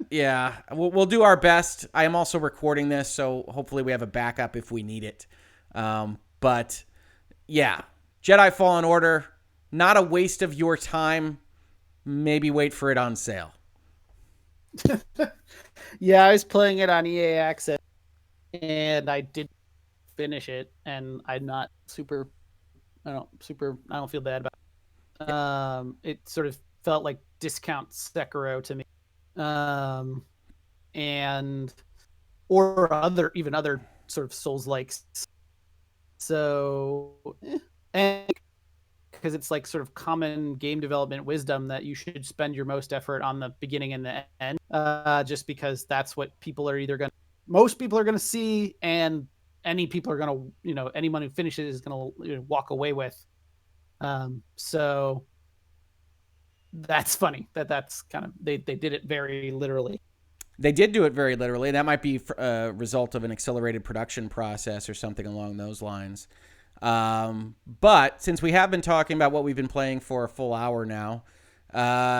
[SPEAKER 1] yeah, we'll do our best. I am also recording this, so hopefully we have a backup if we need it. But, yeah, Jedi Fallen Order, not a waste of your time. Maybe wait for it on sale.
[SPEAKER 2] Yeah, I was playing it on EA Access, and I did finish it, and I'm not super. I don't feel bad about it. It sort of felt like discount Sekiro to me, and or even other sort of Souls likes. So, and because it's like sort of common game development wisdom that you should spend your most effort on the beginning and the end, just because that's what most people are going to see, and any people are going to, anyone who finishes is going to walk away with. So that's funny that's kind of, they did it very literally.
[SPEAKER 1] They did do it very literally. That might be a result of an accelerated production process or something along those lines. But since we have been talking about what we've been playing for a full hour now,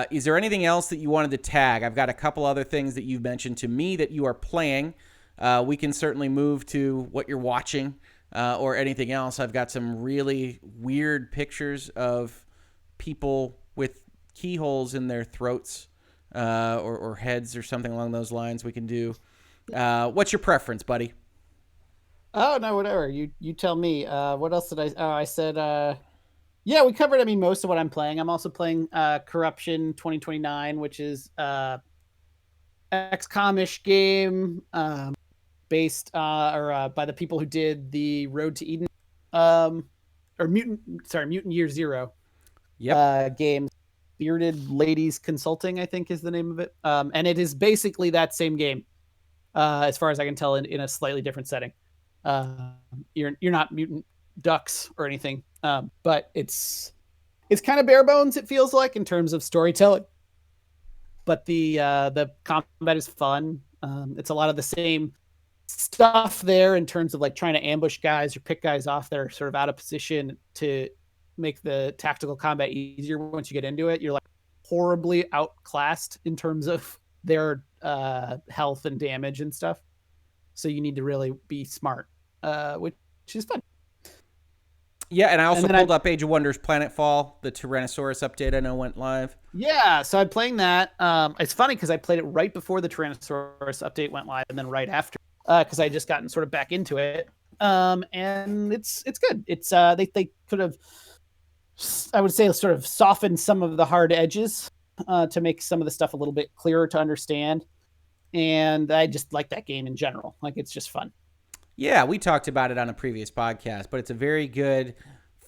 [SPEAKER 1] is there anything else that you wanted to tag? I've got a couple other things that you've mentioned to me that you are playing. We can certainly move to what you're watching or anything else. I've got some really weird pictures of people with keyholes in their throats or heads or something along those lines we can do. What's your preference, buddy?
[SPEAKER 2] Oh, no, whatever. You tell me. What else did I said, yeah, we covered, most of what I'm playing. I'm also playing Corruption 2029, which is XCOM-ish game based by the people who did the Road to Eden or Mutant Year Zero game. Bearded Ladies Consulting, I think, is the name of it. And it is basically that same game, as far as I can tell, in a slightly different setting. You're not mutant ducks or anything, but it's kind of bare bones, it feels like, in terms of storytelling. But the combat is fun. It's a lot of the same stuff there in terms of like trying to ambush guys or pick guys off that are sort of out of position to make the tactical combat easier. Once you get into it, you're like horribly outclassed in terms of their health and damage and stuff. So you need to really be smart, which is fun.
[SPEAKER 1] Yeah, and I also pulled up Age of Wonders Planetfall, the Tyrannosaurus update I know went live.
[SPEAKER 2] Yeah, so I'm playing that. It's funny because I played it right before the Tyrannosaurus update went live, and then right after, because I just gotten sort of back into it. And it's good. It's they could have, I would say, sort of softened some of the hard edges to make some of the stuff a little bit clearer to understand. And I just like that game in general. Like, it's just fun.
[SPEAKER 1] Yeah, we talked about it on a previous podcast, but it's a very good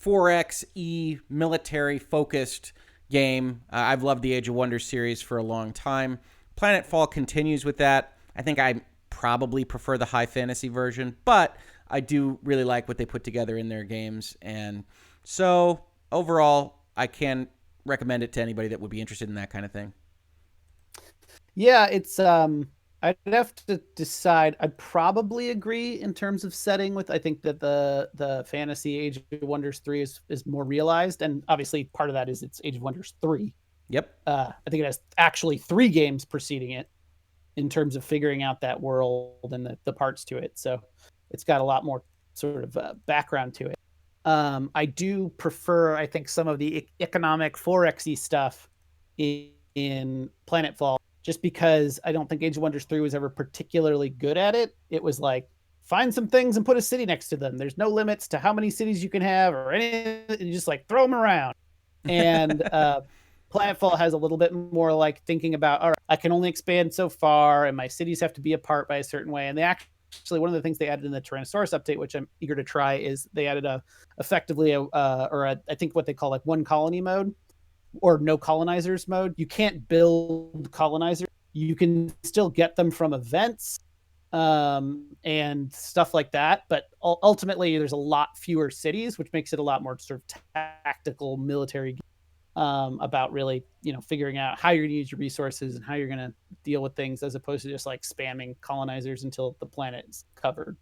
[SPEAKER 1] 4Xe military-focused game. I've loved the Age of Wonders series for a long time. Planetfall continues with that. I think I probably prefer the high fantasy version, but I do really like what they put together in their games. And so, overall, I can recommend it to anybody that would be interested in that kind of thing.
[SPEAKER 2] Yeah, it's I'd have to decide. I'd probably agree in terms of setting with. I think that the fantasy Age of Wonders 3 is more realized, and obviously part of that is it's Age of Wonders 3.
[SPEAKER 1] Yep.
[SPEAKER 2] I think it has actually 3 games preceding it in terms of figuring out that world and the parts to it. So it's got a lot more sort of background to it. I do prefer, I think, some of the economic 4X stuff in Planetfall, just because I don't think Age of Wonders 3 was ever particularly good at it. It was like, find some things and put a city next to them. There's no limits to how many cities you can have or anything. You just like throw them around. And Planetfall has a little bit more like thinking about, all right, I can only expand so far and my cities have to be apart by a certain way. And they actually, one of the things they added in the Tyrannosaurus update, which I'm eager to try, is they added I think what they call like one colony mode or no colonizers mode. You can't build colonizers. You can still get them from events and stuff like that. But ultimately, there's a lot fewer cities, which makes it a lot more sort of tactical military about really, figuring out how you're going to use your resources and how you're going to deal with things, as opposed to just like spamming colonizers until the planet is covered.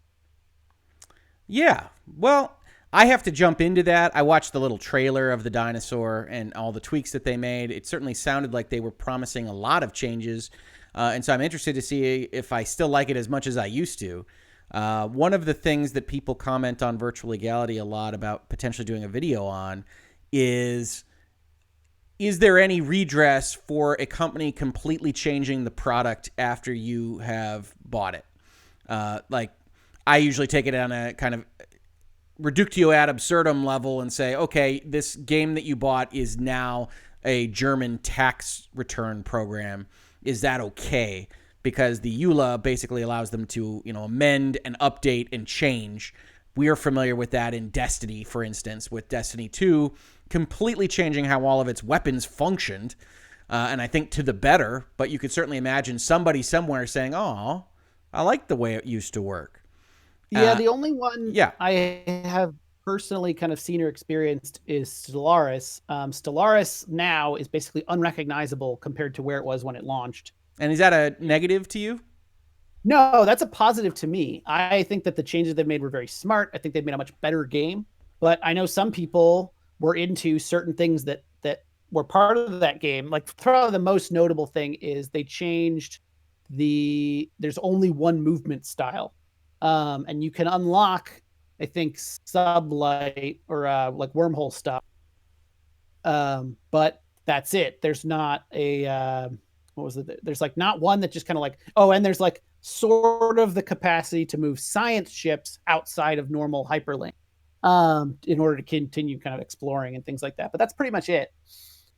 [SPEAKER 1] Yeah. Well, I have to jump into that. I watched the little trailer of the dinosaur and all the tweaks that they made. It certainly sounded like they were promising a lot of changes. And so I'm interested to see if I still like it as much as I used to. One of the things that people comment on Virtual Legality a lot about potentially doing a video on is there any redress for a company completely changing the product after you have bought it? Like, I usually take it on a kind of reductio ad absurdum level and say, okay, this game that you bought is now a German tax return program. Is that okay? Because the EULA basically allows them to, amend and update and change. We are familiar with that in Destiny, for instance, with Destiny 2 completely changing how all of its weapons functioned. And I think to the better, but you could certainly imagine somebody somewhere saying, oh, I like the way it used to work.
[SPEAKER 2] Yeah, the only one I have personally kind of seen or experienced is Stellaris. Stellaris now is basically unrecognizable compared to where it was when it launched.
[SPEAKER 1] And is that a negative to you?
[SPEAKER 2] No, that's a positive to me. I think that the changes they've made were very smart. I think they've made a much better game. But I know some people were into certain things that were part of that game. Like, probably the most notable thing is they changed there's only one movement style. And you can unlock, I think, sublight or like wormhole stuff. But that's it. There's not a what was it? There's like not one that just kind of like, and there's like sort of the capacity to move science ships outside of normal hyperlink in order to continue kind of exploring and things like that. But that's pretty much it.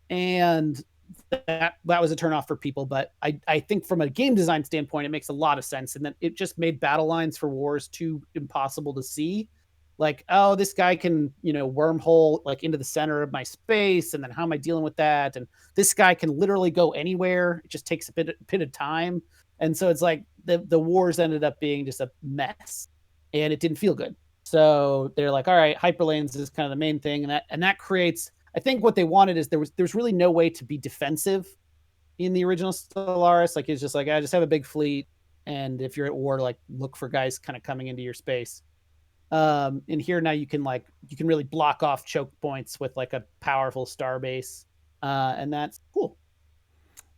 [SPEAKER 2] And that was a turnoff for people, but I think from a game design standpoint, it makes a lot of sense. And then it just made battle lines for wars too impossible to see. Like, this guy can, wormhole like into the center of my space, and then how am I dealing with that? And this guy can literally go anywhere. It just takes a bit of time. And so it's like the wars ended up being just a mess, and it didn't feel good. So they're like, all right, hyperlanes is kind of the main thing, and that creates. I think what they wanted is there's really no way to be defensive in the original Stellaris. Like, it's just like, I just have a big fleet, and if you're at war, like, look for guys kind of coming into your space. In here now you can really block off choke points with like a powerful star base, and that's cool.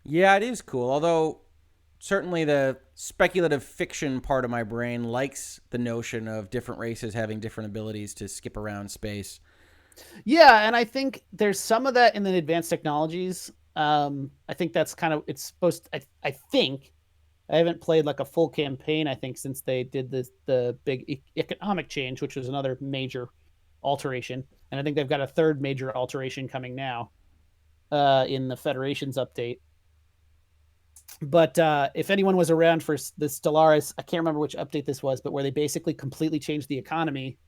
[SPEAKER 1] Yeah, it is cool. Although certainly the speculative fiction part of my brain likes the notion of different races having different abilities to skip around space.
[SPEAKER 2] Yeah, and I think there's some of that in the advanced technologies. I think that's kind of, it's supposed to, I think, I haven't played like a full campaign, I think, since they did the big economic change, which was another major alteration. And I think they've got a third major alteration coming now in the Federation's update. But if anyone was around for the Stellaris, I can't remember which update this was, but where they basically completely changed the economy,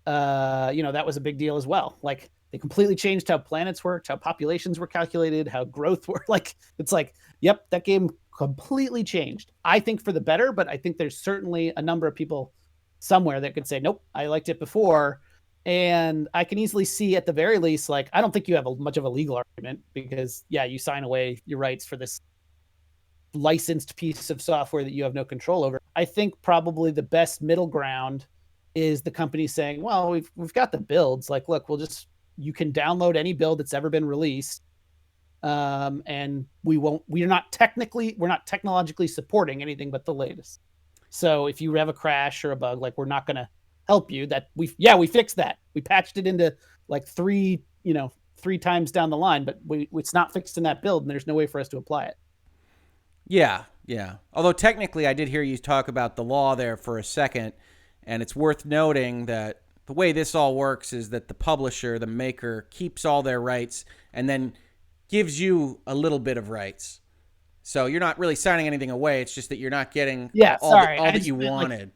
[SPEAKER 2] that was a big deal as well. Like, they completely changed how planets worked, how populations were calculated, how growth worked. Like, it's like, yep, that game completely changed. I think for the better, but I think there's certainly a number of people somewhere that could say, nope, I liked it before. And I can easily see at the very least, like, I don't think you have much of a legal argument because, yeah, you sign away your rights for this licensed piece of software that you have no control over. I think probably the best middle ground is the company saying, well, we've got the builds. Like, look, you can download any build that's ever been released. And we're not technologically supporting anything but the latest. So if you have a crash or a bug, like, we're not going to help you. That we fixed that. We patched it into like three times down the line, but it's not fixed in that build, and there's no way for us to apply it.
[SPEAKER 1] Yeah. Although technically, I did hear you talk about the law there for a second, and it's worth noting that the way this all works is that the publisher, the maker, keeps all their rights and then gives you a little bit of rights. So you're not really signing anything away. It's just that you're not getting all that you wanted.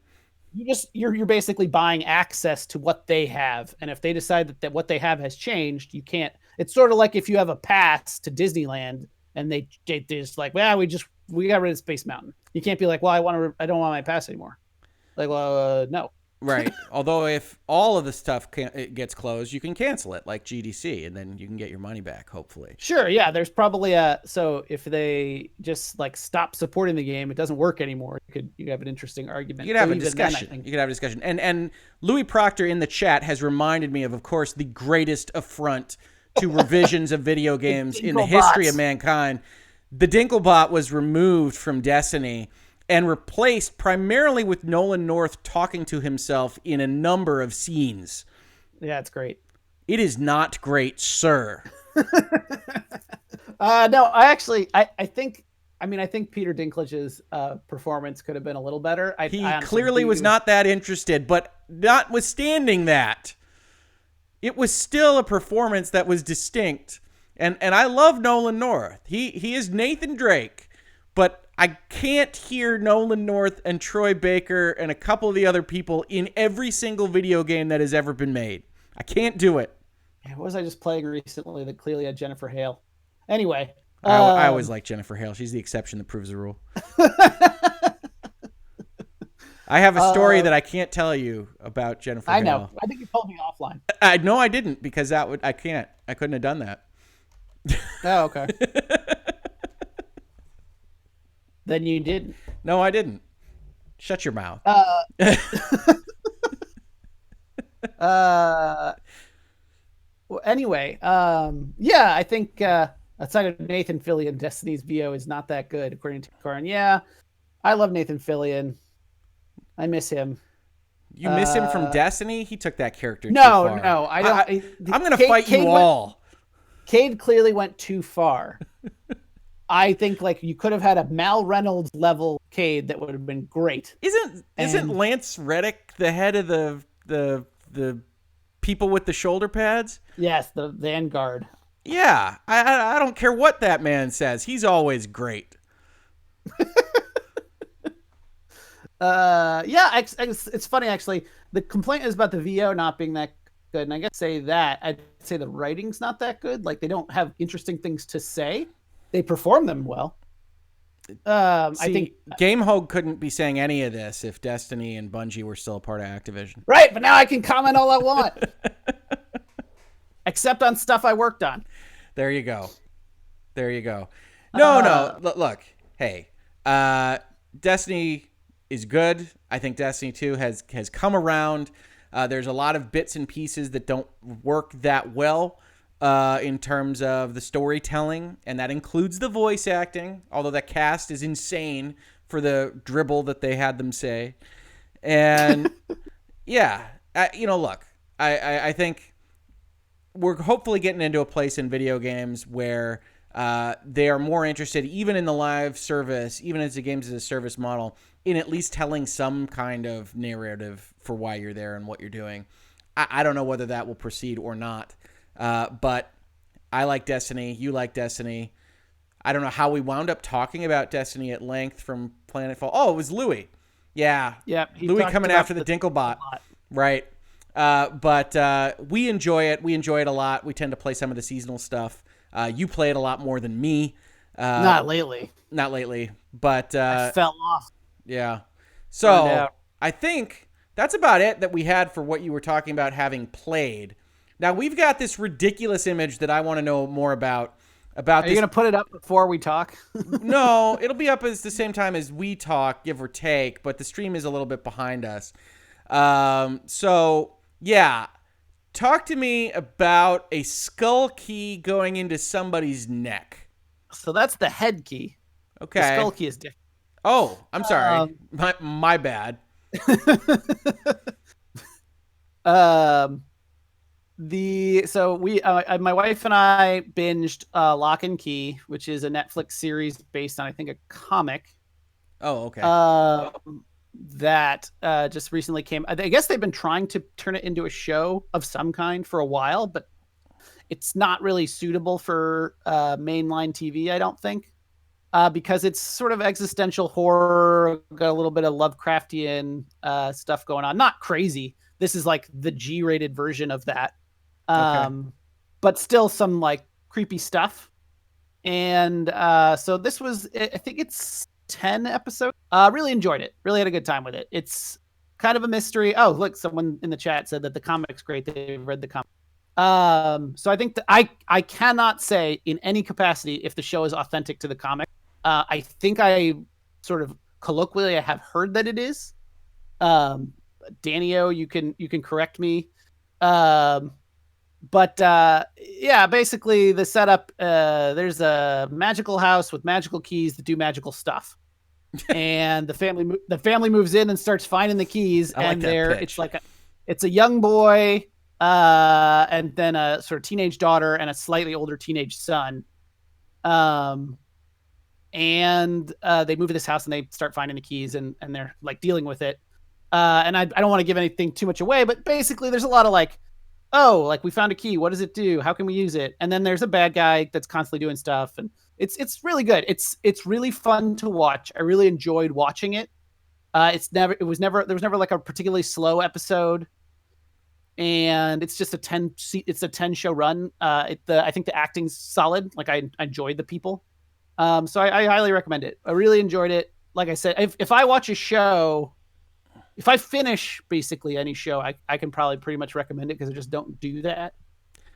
[SPEAKER 2] Like, you're basically buying access to what they have, and if they decide that what they have has changed, you can't. It's sort of like if you have a pass to Disneyland and they just like, well, we got rid of Space Mountain. You can't be like, well, I don't want my pass anymore. Like, well, no.
[SPEAKER 1] Right. Although if all of the stuff it gets closed, you can cancel it like GDC, and then you can get your money back, hopefully.
[SPEAKER 2] Sure. Yeah. There's probably so if they just like stop supporting the game, it doesn't work anymore. You have an interesting argument.
[SPEAKER 1] You could have a discussion. And Louis Proctor in the chat has reminded me of course, the greatest affront to revisions of video games in the history of mankind. The Dinklebot was removed from Destiny and replaced primarily with Nolan North talking to himself in a number of scenes.
[SPEAKER 2] Yeah, it's great.
[SPEAKER 1] It is not great, sir.
[SPEAKER 2] No, I think Peter Dinklage's performance could have been a little better.
[SPEAKER 1] He clearly was not that interested, but notwithstanding that, it was still a performance that was distinct. And I love Nolan North. He is Nathan Drake, but I can't hear Nolan North and Troy Baker and a couple of the other people in every single video game that has ever been made. I can't do it.
[SPEAKER 2] What was I just playing recently that clearly had Jennifer Hale? Anyway.
[SPEAKER 1] I always like Jennifer Hale. She's the exception that proves the rule. I have a story that I can't tell you about Jennifer Hale.
[SPEAKER 2] I know. I think you told me offline.
[SPEAKER 1] No, I didn't, because I couldn't have done that.
[SPEAKER 2] Oh, okay. Then you didn't.
[SPEAKER 1] No, I didn't. Shut your mouth.
[SPEAKER 2] Well, anyway, yeah, I think outside of Nathan Fillion, Destiny's VO is not that good, according to Corin. Yeah, I love Nathan Fillion. I miss him.
[SPEAKER 1] You miss him from Destiny? He took that character too
[SPEAKER 2] far.
[SPEAKER 1] No,
[SPEAKER 2] I don't.
[SPEAKER 1] I'm going to fight you all.
[SPEAKER 2] Cade clearly went too far. I think like you could have had a Mal Reynolds level Cade that would have been great.
[SPEAKER 1] Isn't Lance Reddick the head of the people with the shoulder pads?
[SPEAKER 2] Yes, the Vanguard.
[SPEAKER 1] Yeah, I don't care what that man says. He's always great.
[SPEAKER 2] Yeah, it's funny actually. The complaint is about the VO not being that good, and I guess I'd say the writing's not that good. Like they don't have interesting things to say. They perform them well. I think
[SPEAKER 1] Game Hoeg couldn't be saying any of this if Destiny and Bungie were still a part of Activision.
[SPEAKER 2] Right, but now I can comment all I want. Except on stuff I worked on.
[SPEAKER 1] There you go. No. Look. Hey, Destiny is good. I think Destiny 2 has come around. There's a lot of bits and pieces that don't work that well in terms of the storytelling, and that includes the voice acting, although that cast is insane for the dribble that they had them say. And yeah, look, I think we're hopefully getting into a place in video games where they are more interested, even in the live service, even as the games as a service model, in at least telling some kind of narrative for why you're there and what you're doing. I don't know whether that will proceed or not, but I like Destiny. You like Destiny. I don't know how we wound up talking about Destiny at length from Planetfall. Oh, it was Louis. Yeah. Louis coming after the Dinklebot. Right. But we enjoy it. We enjoy it a lot. We tend to play some of the seasonal stuff. You play it a lot more than me.
[SPEAKER 2] Not lately.
[SPEAKER 1] But
[SPEAKER 2] I fell off.
[SPEAKER 1] Yeah. So I think that's about it that we had for what you were talking about having played. Now, we've got this ridiculous image that I want to know more about.
[SPEAKER 2] Are you going to put it up before we talk?
[SPEAKER 1] No, it'll be up at the same time as we talk, give or take, but the stream is a little bit behind us. So, yeah. Talk to me about a skull key going into somebody's neck.
[SPEAKER 2] So that's the head key.
[SPEAKER 1] Okay.
[SPEAKER 2] The skull key is different.
[SPEAKER 1] Oh, I'm sorry. My bad.
[SPEAKER 2] My wife and I binged Lock and Key, which is a Netflix series based on, I think, a comic.
[SPEAKER 1] Oh, okay.
[SPEAKER 2] That just recently came. I guess they've been trying to turn it into a show of some kind for a while, but it's not really suitable for mainline TV, I don't think, because it's sort of existential horror, got a little bit of Lovecraftian stuff going on. Not crazy. This is like the G-rated version of that. But still some like creepy stuff. And so this was, I think it's 10 episodes. Really enjoyed it. Really had a good time with it. It's kind of a mystery. Oh, look, someone in the chat said that the comic's great. They've read the comic. So I think that I cannot say in any capacity if the show is authentic to the comic. I think I sort of colloquially I have heard that it is. Danio, you can correct me. But yeah, basically the setup, there's a magical house with magical keys that do magical stuff. And the family moves in and starts finding the keys, and it's a young boy, and then a sort of teenage daughter and a slightly older teenage son. And they move to this house and they start finding the keys, and they're like dealing with it. And I don't want to give anything too much away, but basically there's a lot of like, oh, like we found a key. What does it do? How can we use it? And then there's a bad guy that's constantly doing stuff. And it's really good. It's really fun to watch. I really enjoyed watching it. There was never like a particularly slow episode. And it's just a 10 show run. I think the acting's solid. Like I enjoyed the people. So I highly recommend it. I really enjoyed it. Like I said, if I watch a show, if I finish basically any show, I can probably pretty much recommend it because I just don't do that.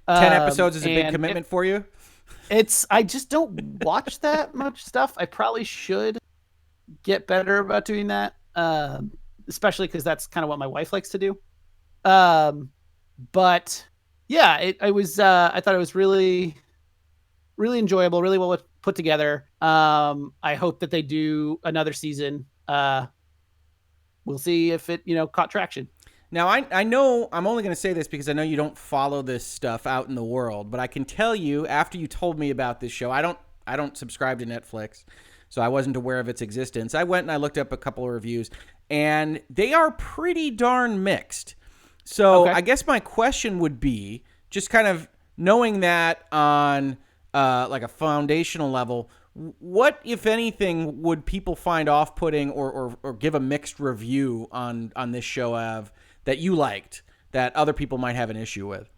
[SPEAKER 1] 10 episodes is a big commitment for you?
[SPEAKER 2] I just don't watch that much stuff. I probably should get better about doing that, especially because that's kind of what my wife likes to do. But yeah, I thought it was really, really enjoyable, really well put together. I hope that they do another season. We'll see if it, caught traction.
[SPEAKER 1] Now, I know I'm only going to say this because I know you don't follow this stuff out in the world, but I can tell you after you told me about this show, I don't subscribe to Netflix, so I wasn't aware of its existence. I went and I looked up a couple of reviews, and they are pretty darn mixed. So okay. I guess my question would be, just kind of knowing that on like a foundational level, what, if anything, would people find off-putting or give a mixed review on this show of that you liked that other people might have an issue with?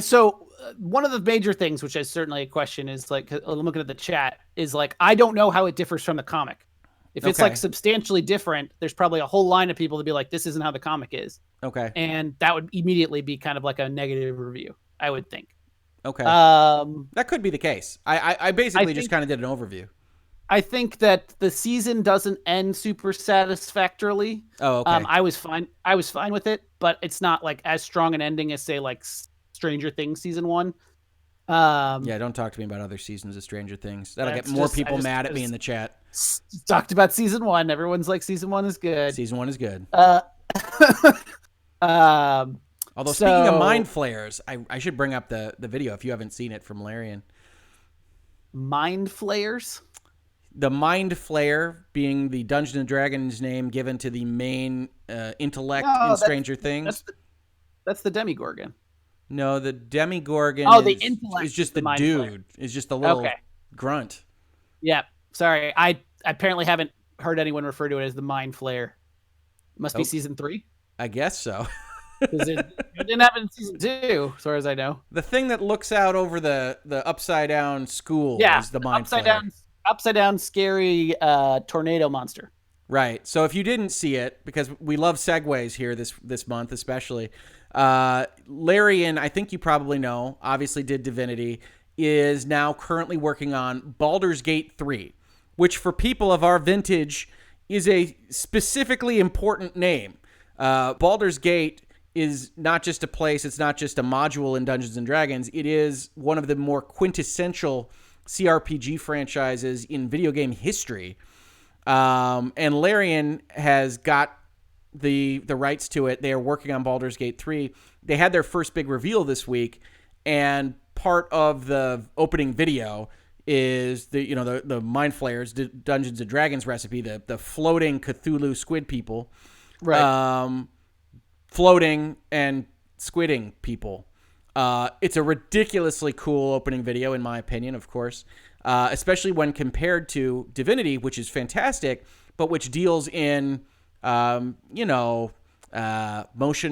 [SPEAKER 2] So one of the major things, which is certainly a question, is like, I'm looking at the chat, is like, I don't know how it differs from the comic. If it's like substantially different, there's probably a whole line of people to be like, this isn't how the comic is.
[SPEAKER 1] Okay.
[SPEAKER 2] And that would immediately be kind of like a negative review, I would think.
[SPEAKER 1] Okay. That could be the case. I basically just kind of did an overview.
[SPEAKER 2] I think that the season doesn't end super satisfactorily.
[SPEAKER 1] Oh, okay.
[SPEAKER 2] I was fine with it, but it's not like as strong an ending as say like Stranger Things season 1.
[SPEAKER 1] Yeah, don't talk to me about other seasons of Stranger Things. That'll get more people mad at me in the chat.
[SPEAKER 2] Talked about season 1. Everyone's like, season 1 is good.
[SPEAKER 1] Season 1 is good. Although speaking of mind flayers, I should bring up the video if you haven't seen it from Larian.
[SPEAKER 2] Mind flayers?
[SPEAKER 1] The mind flayer being the Dungeons and Dragons name given to the main intellect in Stranger Things.
[SPEAKER 2] That's the Demigorgon.
[SPEAKER 1] No, the Demigorgon
[SPEAKER 2] the intellect
[SPEAKER 1] is just the dude. Is just a little grunt.
[SPEAKER 2] Yeah. Sorry. I apparently haven't heard anyone refer to it as the mind flayer. Must be season 3? I
[SPEAKER 1] guess so.
[SPEAKER 2] Because it didn't happen in season 2, as far as I know.
[SPEAKER 1] The thing that looks out over the upside down school is the mind flayer.
[SPEAKER 2] Upside down scary tornado monster.
[SPEAKER 1] Right. So if you didn't see it, because we love segues here this month especially, Larian, I think you probably know, obviously did Divinity, is now currently working on Baldur's Gate 3, which for people of our vintage is a specifically important name. Baldur's Gate is not just a place, it's not just a module in Dungeons & Dragons, it is one of the more quintessential CRPG franchises in video game history. And Larian has got the rights to it. They are working on Baldur's Gate 3. They had their first big reveal this week, and part of the opening video is the Mind Flayers Dungeons and Dragons recipe, the floating Cthulhu squid people,
[SPEAKER 2] Right?
[SPEAKER 1] Floating and squidding people. It's a ridiculously cool opening video, in my opinion, of course, especially when compared to Divinity, which is fantastic, but which deals in motion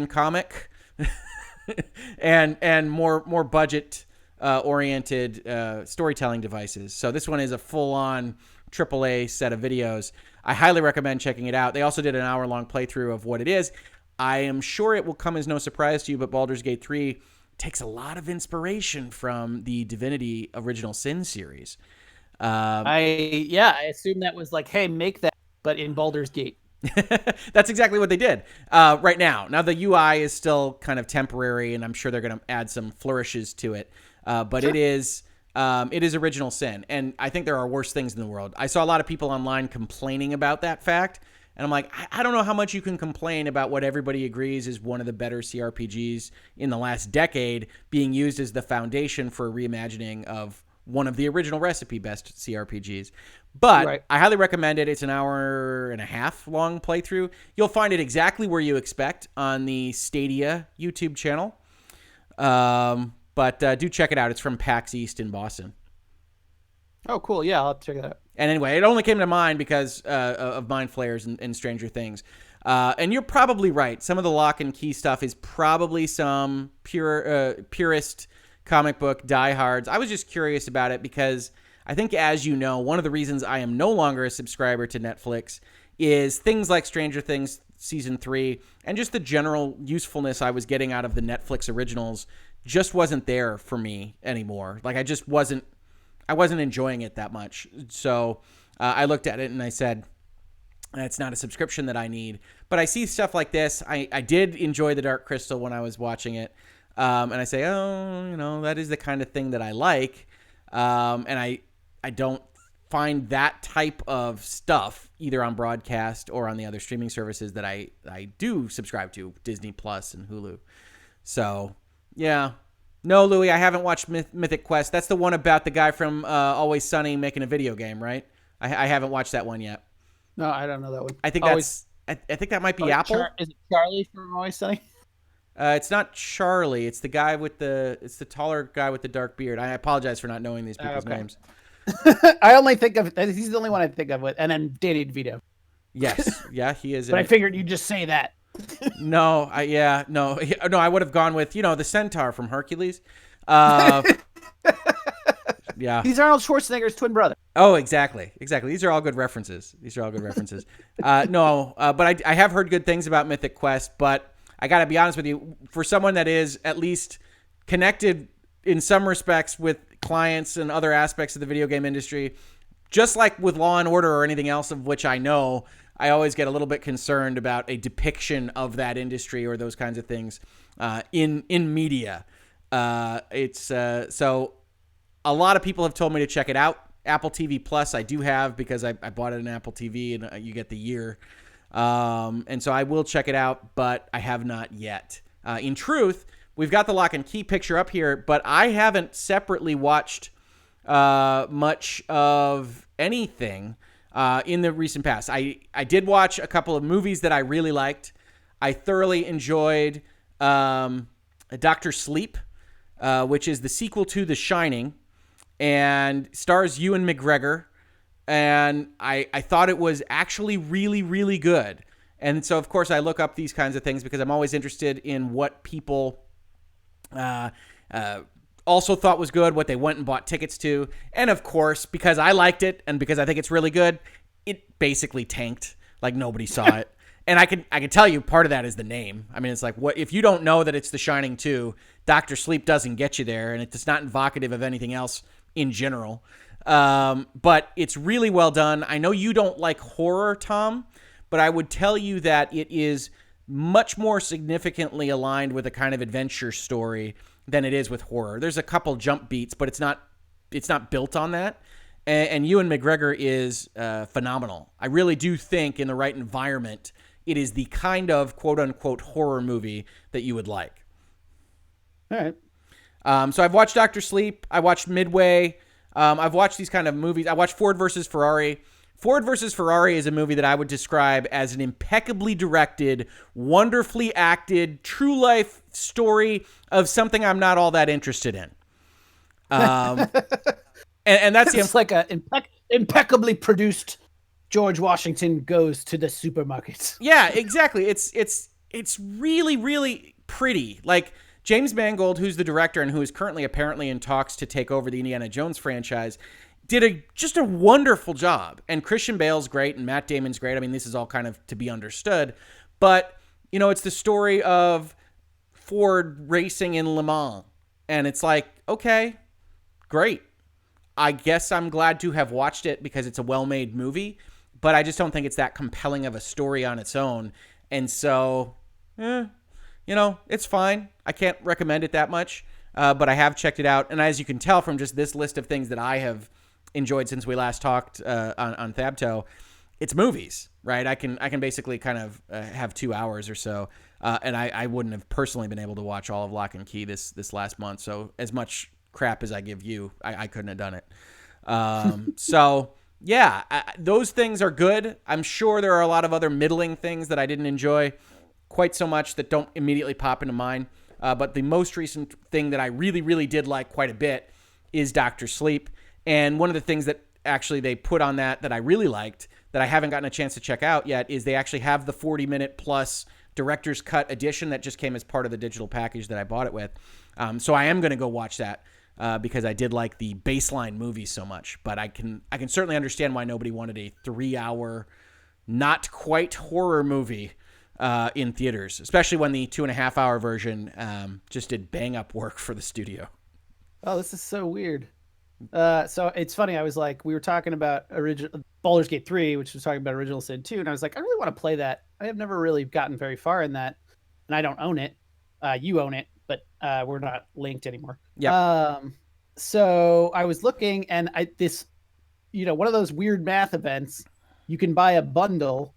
[SPEAKER 1] comic and more budget oriented storytelling devices. So this one is a full-on AAA set of videos. I highly recommend checking it out. They also did an hour-long playthrough of what it is. I am sure it will come as no surprise to you, but Baldur's Gate 3 takes a lot of inspiration from the Divinity Original Sin series.
[SPEAKER 2] I assume that was like, hey, make that, but in Baldur's Gate.
[SPEAKER 1] That's exactly what they did right now. Now, the UI is still kind of temporary, and I'm sure they're going to add some flourishes to it. But sure. It is Original Sin, and I think there are worse things in the world. I saw a lot of people online complaining about that fact, and I'm like, I don't know how much you can complain about what everybody agrees is one of the better CRPGs in the last decade being used as the foundation for a reimagining of one of the original recipe best CRPGs. But right. I highly recommend it. It's an hour and a half long playthrough. You'll find it exactly where you expect on the Stadia YouTube channel. But do check it out. It's from PAX East in Boston.
[SPEAKER 2] Oh, cool. Yeah, I'll have to check it out.
[SPEAKER 1] And anyway, it only came to mind because of Mind Flayers and Stranger Things. And you're probably right. Some of the lock and key stuff is probably some purist comic book diehards. I was just curious about it because I think, as you know, one of the reasons I am no longer a subscriber to Netflix is things like Stranger Things Season 3 and just the general usefulness I was getting out of the Netflix originals just wasn't there for me anymore. Like, I wasn't enjoying it that much. So I looked at it and I said, it's not a subscription that I need. But I see stuff like this. I did enjoy The Dark Crystal when I was watching it. And I say, that is the kind of thing that I like. And I don't find that type of stuff either on broadcast or on the other streaming services that I do subscribe to, Disney Plus and Hulu. So, yeah. No, Louis, I haven't watched Mythic Quest. That's the one about the guy from Always Sunny making a video game, right? I haven't watched that one yet.
[SPEAKER 2] No, I don't know that one.
[SPEAKER 1] I think I think that might be Apple.
[SPEAKER 2] Is it Charlie from Always Sunny?
[SPEAKER 1] It's not Charlie. It's the guy it's the taller guy with the dark beard. I apologize for not knowing these people's names.
[SPEAKER 2] I only think of, he's the only one I think of with, and then Danny DeVito.
[SPEAKER 1] Yes. Yeah, he is.
[SPEAKER 2] But I figured you'd just say that.
[SPEAKER 1] No, I would have gone with, the centaur from Hercules. Yeah.
[SPEAKER 2] He's Arnold Schwarzenegger's twin brother.
[SPEAKER 1] Oh, exactly. These are all good references. No, but I have heard good things about Mythic Quest, but I got to be honest with you, for someone that is at least connected in some respects with clients and other aspects of the video game industry, just like with Law and Order or anything else of which I know, I always get a little bit concerned about a depiction of that industry or those kinds of things in media. So a lot of people have told me to check it out. Apple TV Plus I do have because I bought it in Apple TV and you get the year. And so I will check it out, but I have not yet. In truth, we've got the lock and key picture up here, but I haven't separately watched much of anything in the recent past. I did watch a couple of movies that I really liked. I thoroughly enjoyed Dr. Sleep, which is the sequel to The Shining, and stars Ewan McGregor. And I thought it was actually really, really good. And so, of course, I look up these kinds of things because I'm always interested in what people also thought was good, what they went and bought tickets to. And, of course, because I liked it and because I think it's really good, it basically tanked. like nobody saw it. And I can tell you part of that is the name. I mean, it's like, what if you don't know that it's The Shining 2, Dr. Sleep doesn't get you there, and it's not evocative of anything else in general. But it's really well done. I know you don't like horror, Tom, but I would tell you that it is much more significantly aligned with a kind of adventure story than it is with horror. There's a couple jump beats, but it's not built on that. And Ewan McGregor is phenomenal. I really do think in the right environment, it is the kind of quote-unquote horror movie that you would like.
[SPEAKER 2] All right.
[SPEAKER 1] So I've watched Dr. Sleep. I watched Midway. I've watched these kind of movies. I watched Ford versus Ferrari. Ford versus Ferrari is a movie that I would describe as an impeccably directed, wonderfully acted, true life story of something I'm not all that interested in. And that's
[SPEAKER 2] it's like a impeccably produced George Washington goes to the supermarket.
[SPEAKER 1] Yeah, exactly. It's really, really pretty. Like James Mangold, who's the director and who is currently apparently in talks to take over the Indiana Jones franchise, did just a wonderful job. And Christian Bale's great and Matt Damon's great. I mean, this is all kind of to be understood. But, you know, it's the story of Ford racing in Le Mans. And it's like, okay, great. I guess I'm glad to have watched it because it's a well-made movie. But I just don't think it's that compelling of a story on its own. And so, you know, it's fine. I can't recommend it that much. But I have checked it out. And as you can tell from just this list of things that I have enjoyed since we last talked on THABTO, it's movies, right? I can basically kind of have 2 hours or so. And I wouldn't have personally been able to watch all of Lock and Key this last month. So as much crap as I give you, I couldn't have done it. So... yeah, those things are good. I'm sure there are a lot of other middling things that I didn't enjoy quite so much that don't immediately pop into mind. But the most recent thing that I really, really did like quite a bit is Dr. Sleep. And one of the things that actually they put on that I really liked that I haven't gotten a chance to check out yet is they actually have the 40-minute plus director's cut edition that just came as part of the digital package that I bought it with. So I am going to go watch that. Because I did like the baseline movie so much, but I can certainly understand why nobody wanted a 3-hour, not quite horror movie in theaters, especially when the 2.5-hour version just did bang up work for the studio.
[SPEAKER 2] Oh, this is so weird. So it's funny. I was like, we were talking about Baldur's Gate 3, which was talking about Original Sin 2, and I was like, I really want to play that. I have never really gotten very far in that, and I don't own it. You own it. But we're not linked anymore.
[SPEAKER 1] Yeah.
[SPEAKER 2] So I was looking, and one of those weird math events, you can buy a bundle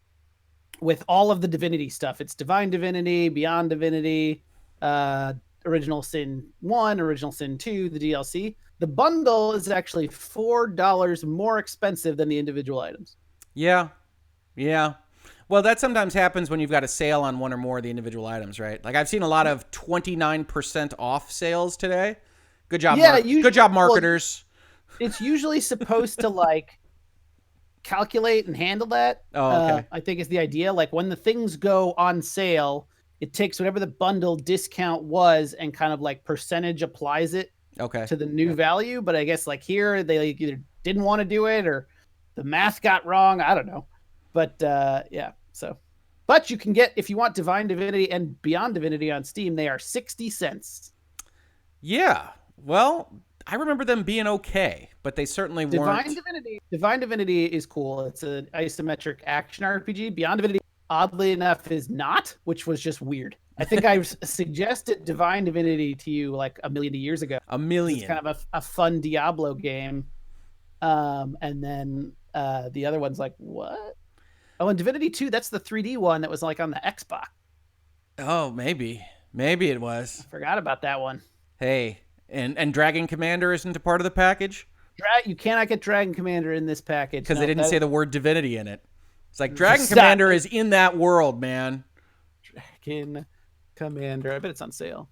[SPEAKER 2] with all of the Divinity stuff. It's Divine Divinity, Beyond Divinity, Original Sin 1, Original Sin 2, the DLC. The bundle is actually $4 more expensive than the individual items.
[SPEAKER 1] Yeah. Well, that sometimes happens when you've got a sale on one or more of the individual items, right? Like I've seen a lot of 29% off sales today. Good job, good job, marketers.
[SPEAKER 2] Well, it's usually supposed to like calculate and handle that.
[SPEAKER 1] Oh, okay.
[SPEAKER 2] I think is the idea. Like when the things go on sale, it takes whatever the bundle discount was and kind of like percentage applies it to the new value. But I guess like here they either didn't want to do it or the math got wrong. I don't know. But yeah, so. But you can get, if you want Divine Divinity and Beyond Divinity on Steam, they are 60 cents.
[SPEAKER 1] Yeah. Well, I remember them being okay, but they certainly weren't.
[SPEAKER 2] Divine Divinity is cool. It's an isometric action RPG. Beyond Divinity, oddly enough, is not, which was just weird. I think I suggested Divine Divinity to you like a million years ago. It's kind of a fun Diablo game. And then the other one's like, what? Oh, and Divinity 2, that's the 3D one that was like on the Xbox.
[SPEAKER 1] Oh, maybe. Maybe it was.
[SPEAKER 2] I forgot about that one.
[SPEAKER 1] Hey, and Dragon Commander isn't a part of the package?
[SPEAKER 2] You cannot get Dragon Commander in this package.
[SPEAKER 1] Because they didn't say the word Divinity in it. It's like Dragon Commander is in that world, man.
[SPEAKER 2] Dragon Commander. I bet it's on sale.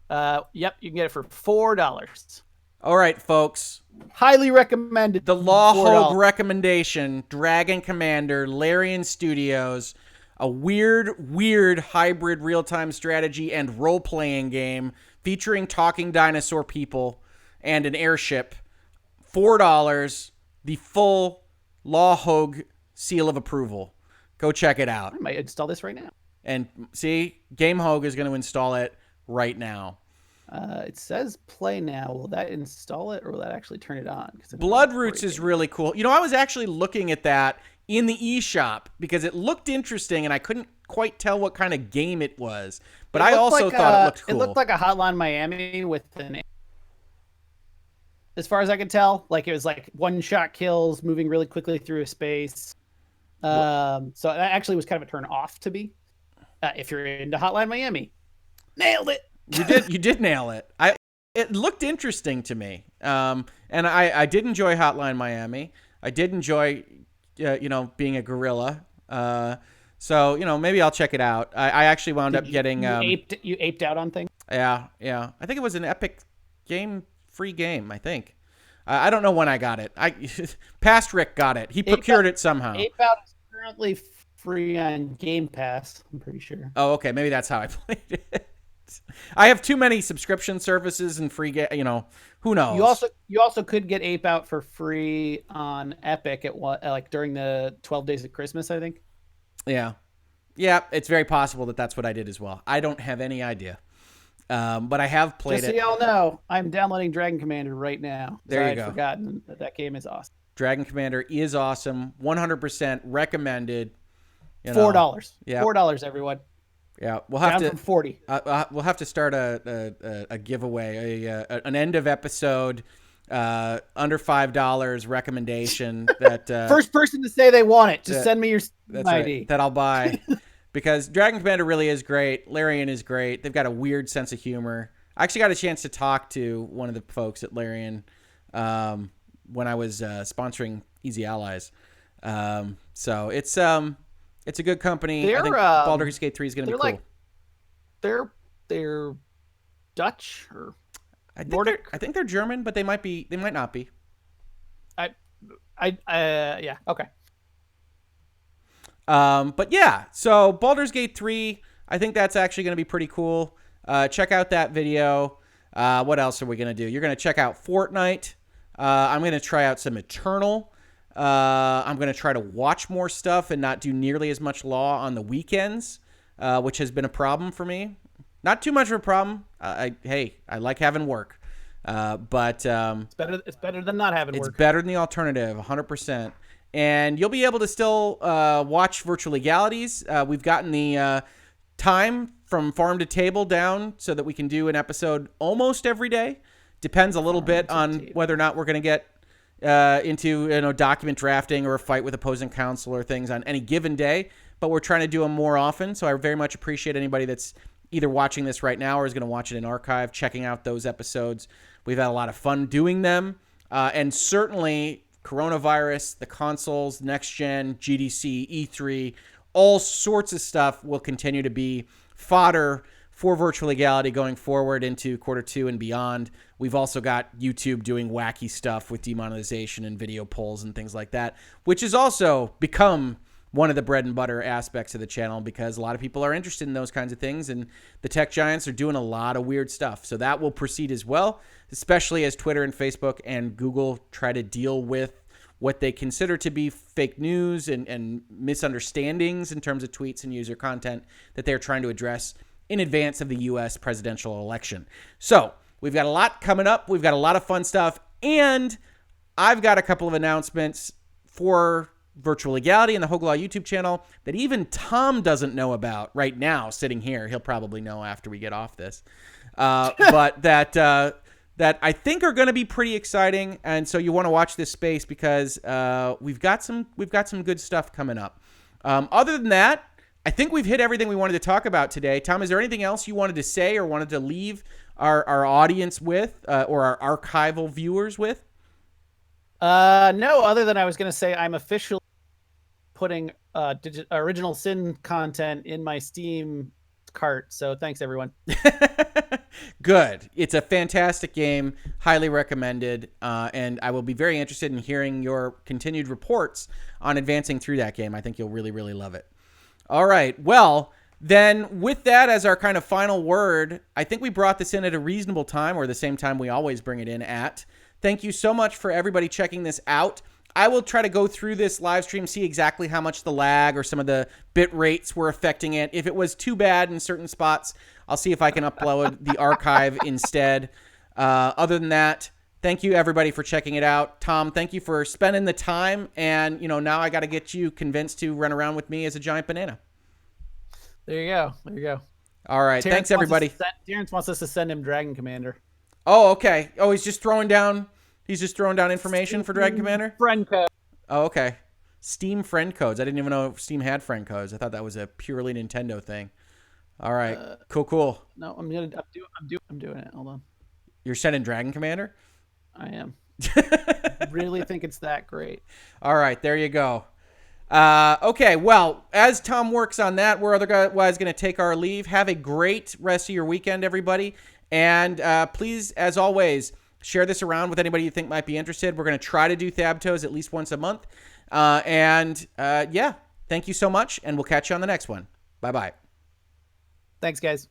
[SPEAKER 2] Yep, you can get it for $4.
[SPEAKER 1] All right, folks.
[SPEAKER 2] Highly recommended.
[SPEAKER 1] The Law Hoeg recommendation, Dragon Commander, Larian Studios, a weird hybrid real-time strategy and role-playing game featuring talking dinosaur people and an airship. $4, the full Law Hoeg seal of approval. Go check it out.
[SPEAKER 2] I might install this right now.
[SPEAKER 1] And see, Game Hoeg is going to install it right now.
[SPEAKER 2] It says play now. Will that install it, or will that actually turn it on?
[SPEAKER 1] Bloodroots is really cool. You know, I was actually looking at that in the eShop because it looked interesting, and I couldn't quite tell what kind of game it was. But I also thought it looked cool.
[SPEAKER 2] It looked like a Hotline Miami with an... As far as I can tell, like it was like one-shot kills, moving really quickly through a space. So that actually was kind of a turn off to me. If you're into Hotline Miami, nailed it.
[SPEAKER 1] You did nail it. It looked interesting to me. And I did enjoy Hotline Miami. I did enjoy, being a gorilla. So, maybe I'll check it out. I actually wound up getting...
[SPEAKER 2] You aped out on things?
[SPEAKER 1] Yeah. I think it was an Epic free game, I think. I don't know when I got it. Past Rick got it. He procured it somehow.
[SPEAKER 2] Ape Out is currently free on Game Pass, I'm pretty sure.
[SPEAKER 1] Oh, okay. Maybe that's how I played it. I have too many subscription services and free game. Who knows?
[SPEAKER 2] You also could get Ape Out for free on Epic at during the 12 days of Christmas, I think.
[SPEAKER 1] Yeah, it's very possible that's what I did as well. I don't have any idea, but I have played it.
[SPEAKER 2] Just so y'all know, I'm downloading Dragon Commander right now.
[SPEAKER 1] There you go.
[SPEAKER 2] I'd forgotten that game is awesome.
[SPEAKER 1] Dragon Commander is awesome. 100% recommended.
[SPEAKER 2] $4.
[SPEAKER 1] Yeah,
[SPEAKER 2] $4, everyone.
[SPEAKER 1] Yeah, we'll have
[SPEAKER 2] down from 40.
[SPEAKER 1] We'll have to start a giveaway, an end of episode under $5 recommendation that
[SPEAKER 2] first person to say they want it, just send me your ID.
[SPEAKER 1] Right, that I'll buy. Because Dragon Commander really is great. Larian is great. They've got a weird sense of humor. I actually got a chance to talk to one of the folks at Larian when I was sponsoring Easy Allies. So it's a good company. I think Baldur's Gate 3 is going to be cool.
[SPEAKER 2] They're Dutch or
[SPEAKER 1] I think
[SPEAKER 2] Nordic.
[SPEAKER 1] I think they're German, but they might not be.
[SPEAKER 2] Yeah, okay.
[SPEAKER 1] But yeah, so Baldur's Gate 3, I think that's actually going to be pretty cool. Check out that video. What else are we going to do? You're going to check out Fortnite. I'm going to try out some Eternal. I'm going to try to watch more stuff and not do nearly as much law on the weekends, which has been a problem for me. Not too much of a problem. I like having work. But
[SPEAKER 2] it's better than not having work.
[SPEAKER 1] It's better than the alternative, 100%. And you'll be able to still watch Virtual Legalities. We've gotten the time from farm to table down so that we can do an episode almost every day. Depends a little bit on whether or not we're going to get into document drafting or a fight with opposing counsel or things on any given day. But we're trying to do them more often. So I very much appreciate anybody that's either watching this right now or is going to watch it in archive, checking out those episodes. We've had a lot of fun doing them. And certainly coronavirus, the consoles, next gen, GDC, E3, all sorts of stuff will continue to be fodder for Virtual Legality going forward into Q2 and beyond. We've also got YouTube doing wacky stuff with demonetization and video polls and things like that, which has also become one of the bread and butter aspects of the channel because a lot of people are interested in those kinds of things, and the tech giants are doing a lot of weird stuff. So that will proceed as well, especially as Twitter and Facebook and Google try to deal with what they consider to be fake news and misunderstandings in terms of tweets and user content that they're trying to address in advance of the U.S. presidential election. So we've got a lot coming up. We've got a lot of fun stuff, and I've got a couple of announcements for Virtual Legality and the Hoeg Law YouTube channel that even Tom doesn't know about right now sitting here. He'll probably know after we get off this. But that I think are going to be pretty exciting, and so you want to watch this space because we've got some good stuff coming up. Other than that, I think we've hit everything we wanted to talk about today. Tom, is there anything else you wanted to say or wanted to leave our audience with or our archival viewers with?
[SPEAKER 2] No, other than I was going to say I'm officially putting Original Sin content in my Steam cart. So thanks, everyone.
[SPEAKER 1] Good. It's a fantastic game. Highly recommended. And I will be very interested in hearing your continued reports on advancing through that game. I think you'll really, really love it. All right. Well, then with that as our kind of final word, I think we brought this in at a reasonable time, or the same time we always bring it in at. Thank you so much for everybody checking this out. I will try to go through this live stream, see exactly how much the lag or some of the bit rates were affecting it. If it was too bad in certain spots, I'll see if I can upload the archive instead. Other than that, thank you everybody for checking it out. Tom, thank you for spending the time. And, now I got to get you convinced to run around with me as a giant banana.
[SPEAKER 2] There you go.
[SPEAKER 1] All right. Thanks, everybody.
[SPEAKER 2] Terrence wants us to send him Dragon Commander.
[SPEAKER 1] Oh, okay. Oh, he's just throwing down information for Dragon Commander?
[SPEAKER 2] Friend code.
[SPEAKER 1] Oh, okay. Steam friend codes. I didn't even know Steam had friend codes. I thought that was a purely Nintendo thing. All right. Cool.
[SPEAKER 2] No, I'm doing it. Hold on.
[SPEAKER 1] You're sending Dragon Commander?
[SPEAKER 2] I am. I really think it's that great.
[SPEAKER 1] All right. There you go. Okay. Well, as Tom works on that, we're otherwise going to take our leave. Have a great rest of your weekend, everybody. And please, as always, share this around with anybody you think might be interested. We're going to try to do THABTOs at least once a month. Yeah, thank you so much, and we'll catch you on the next one. Bye-bye.
[SPEAKER 2] Thanks, guys.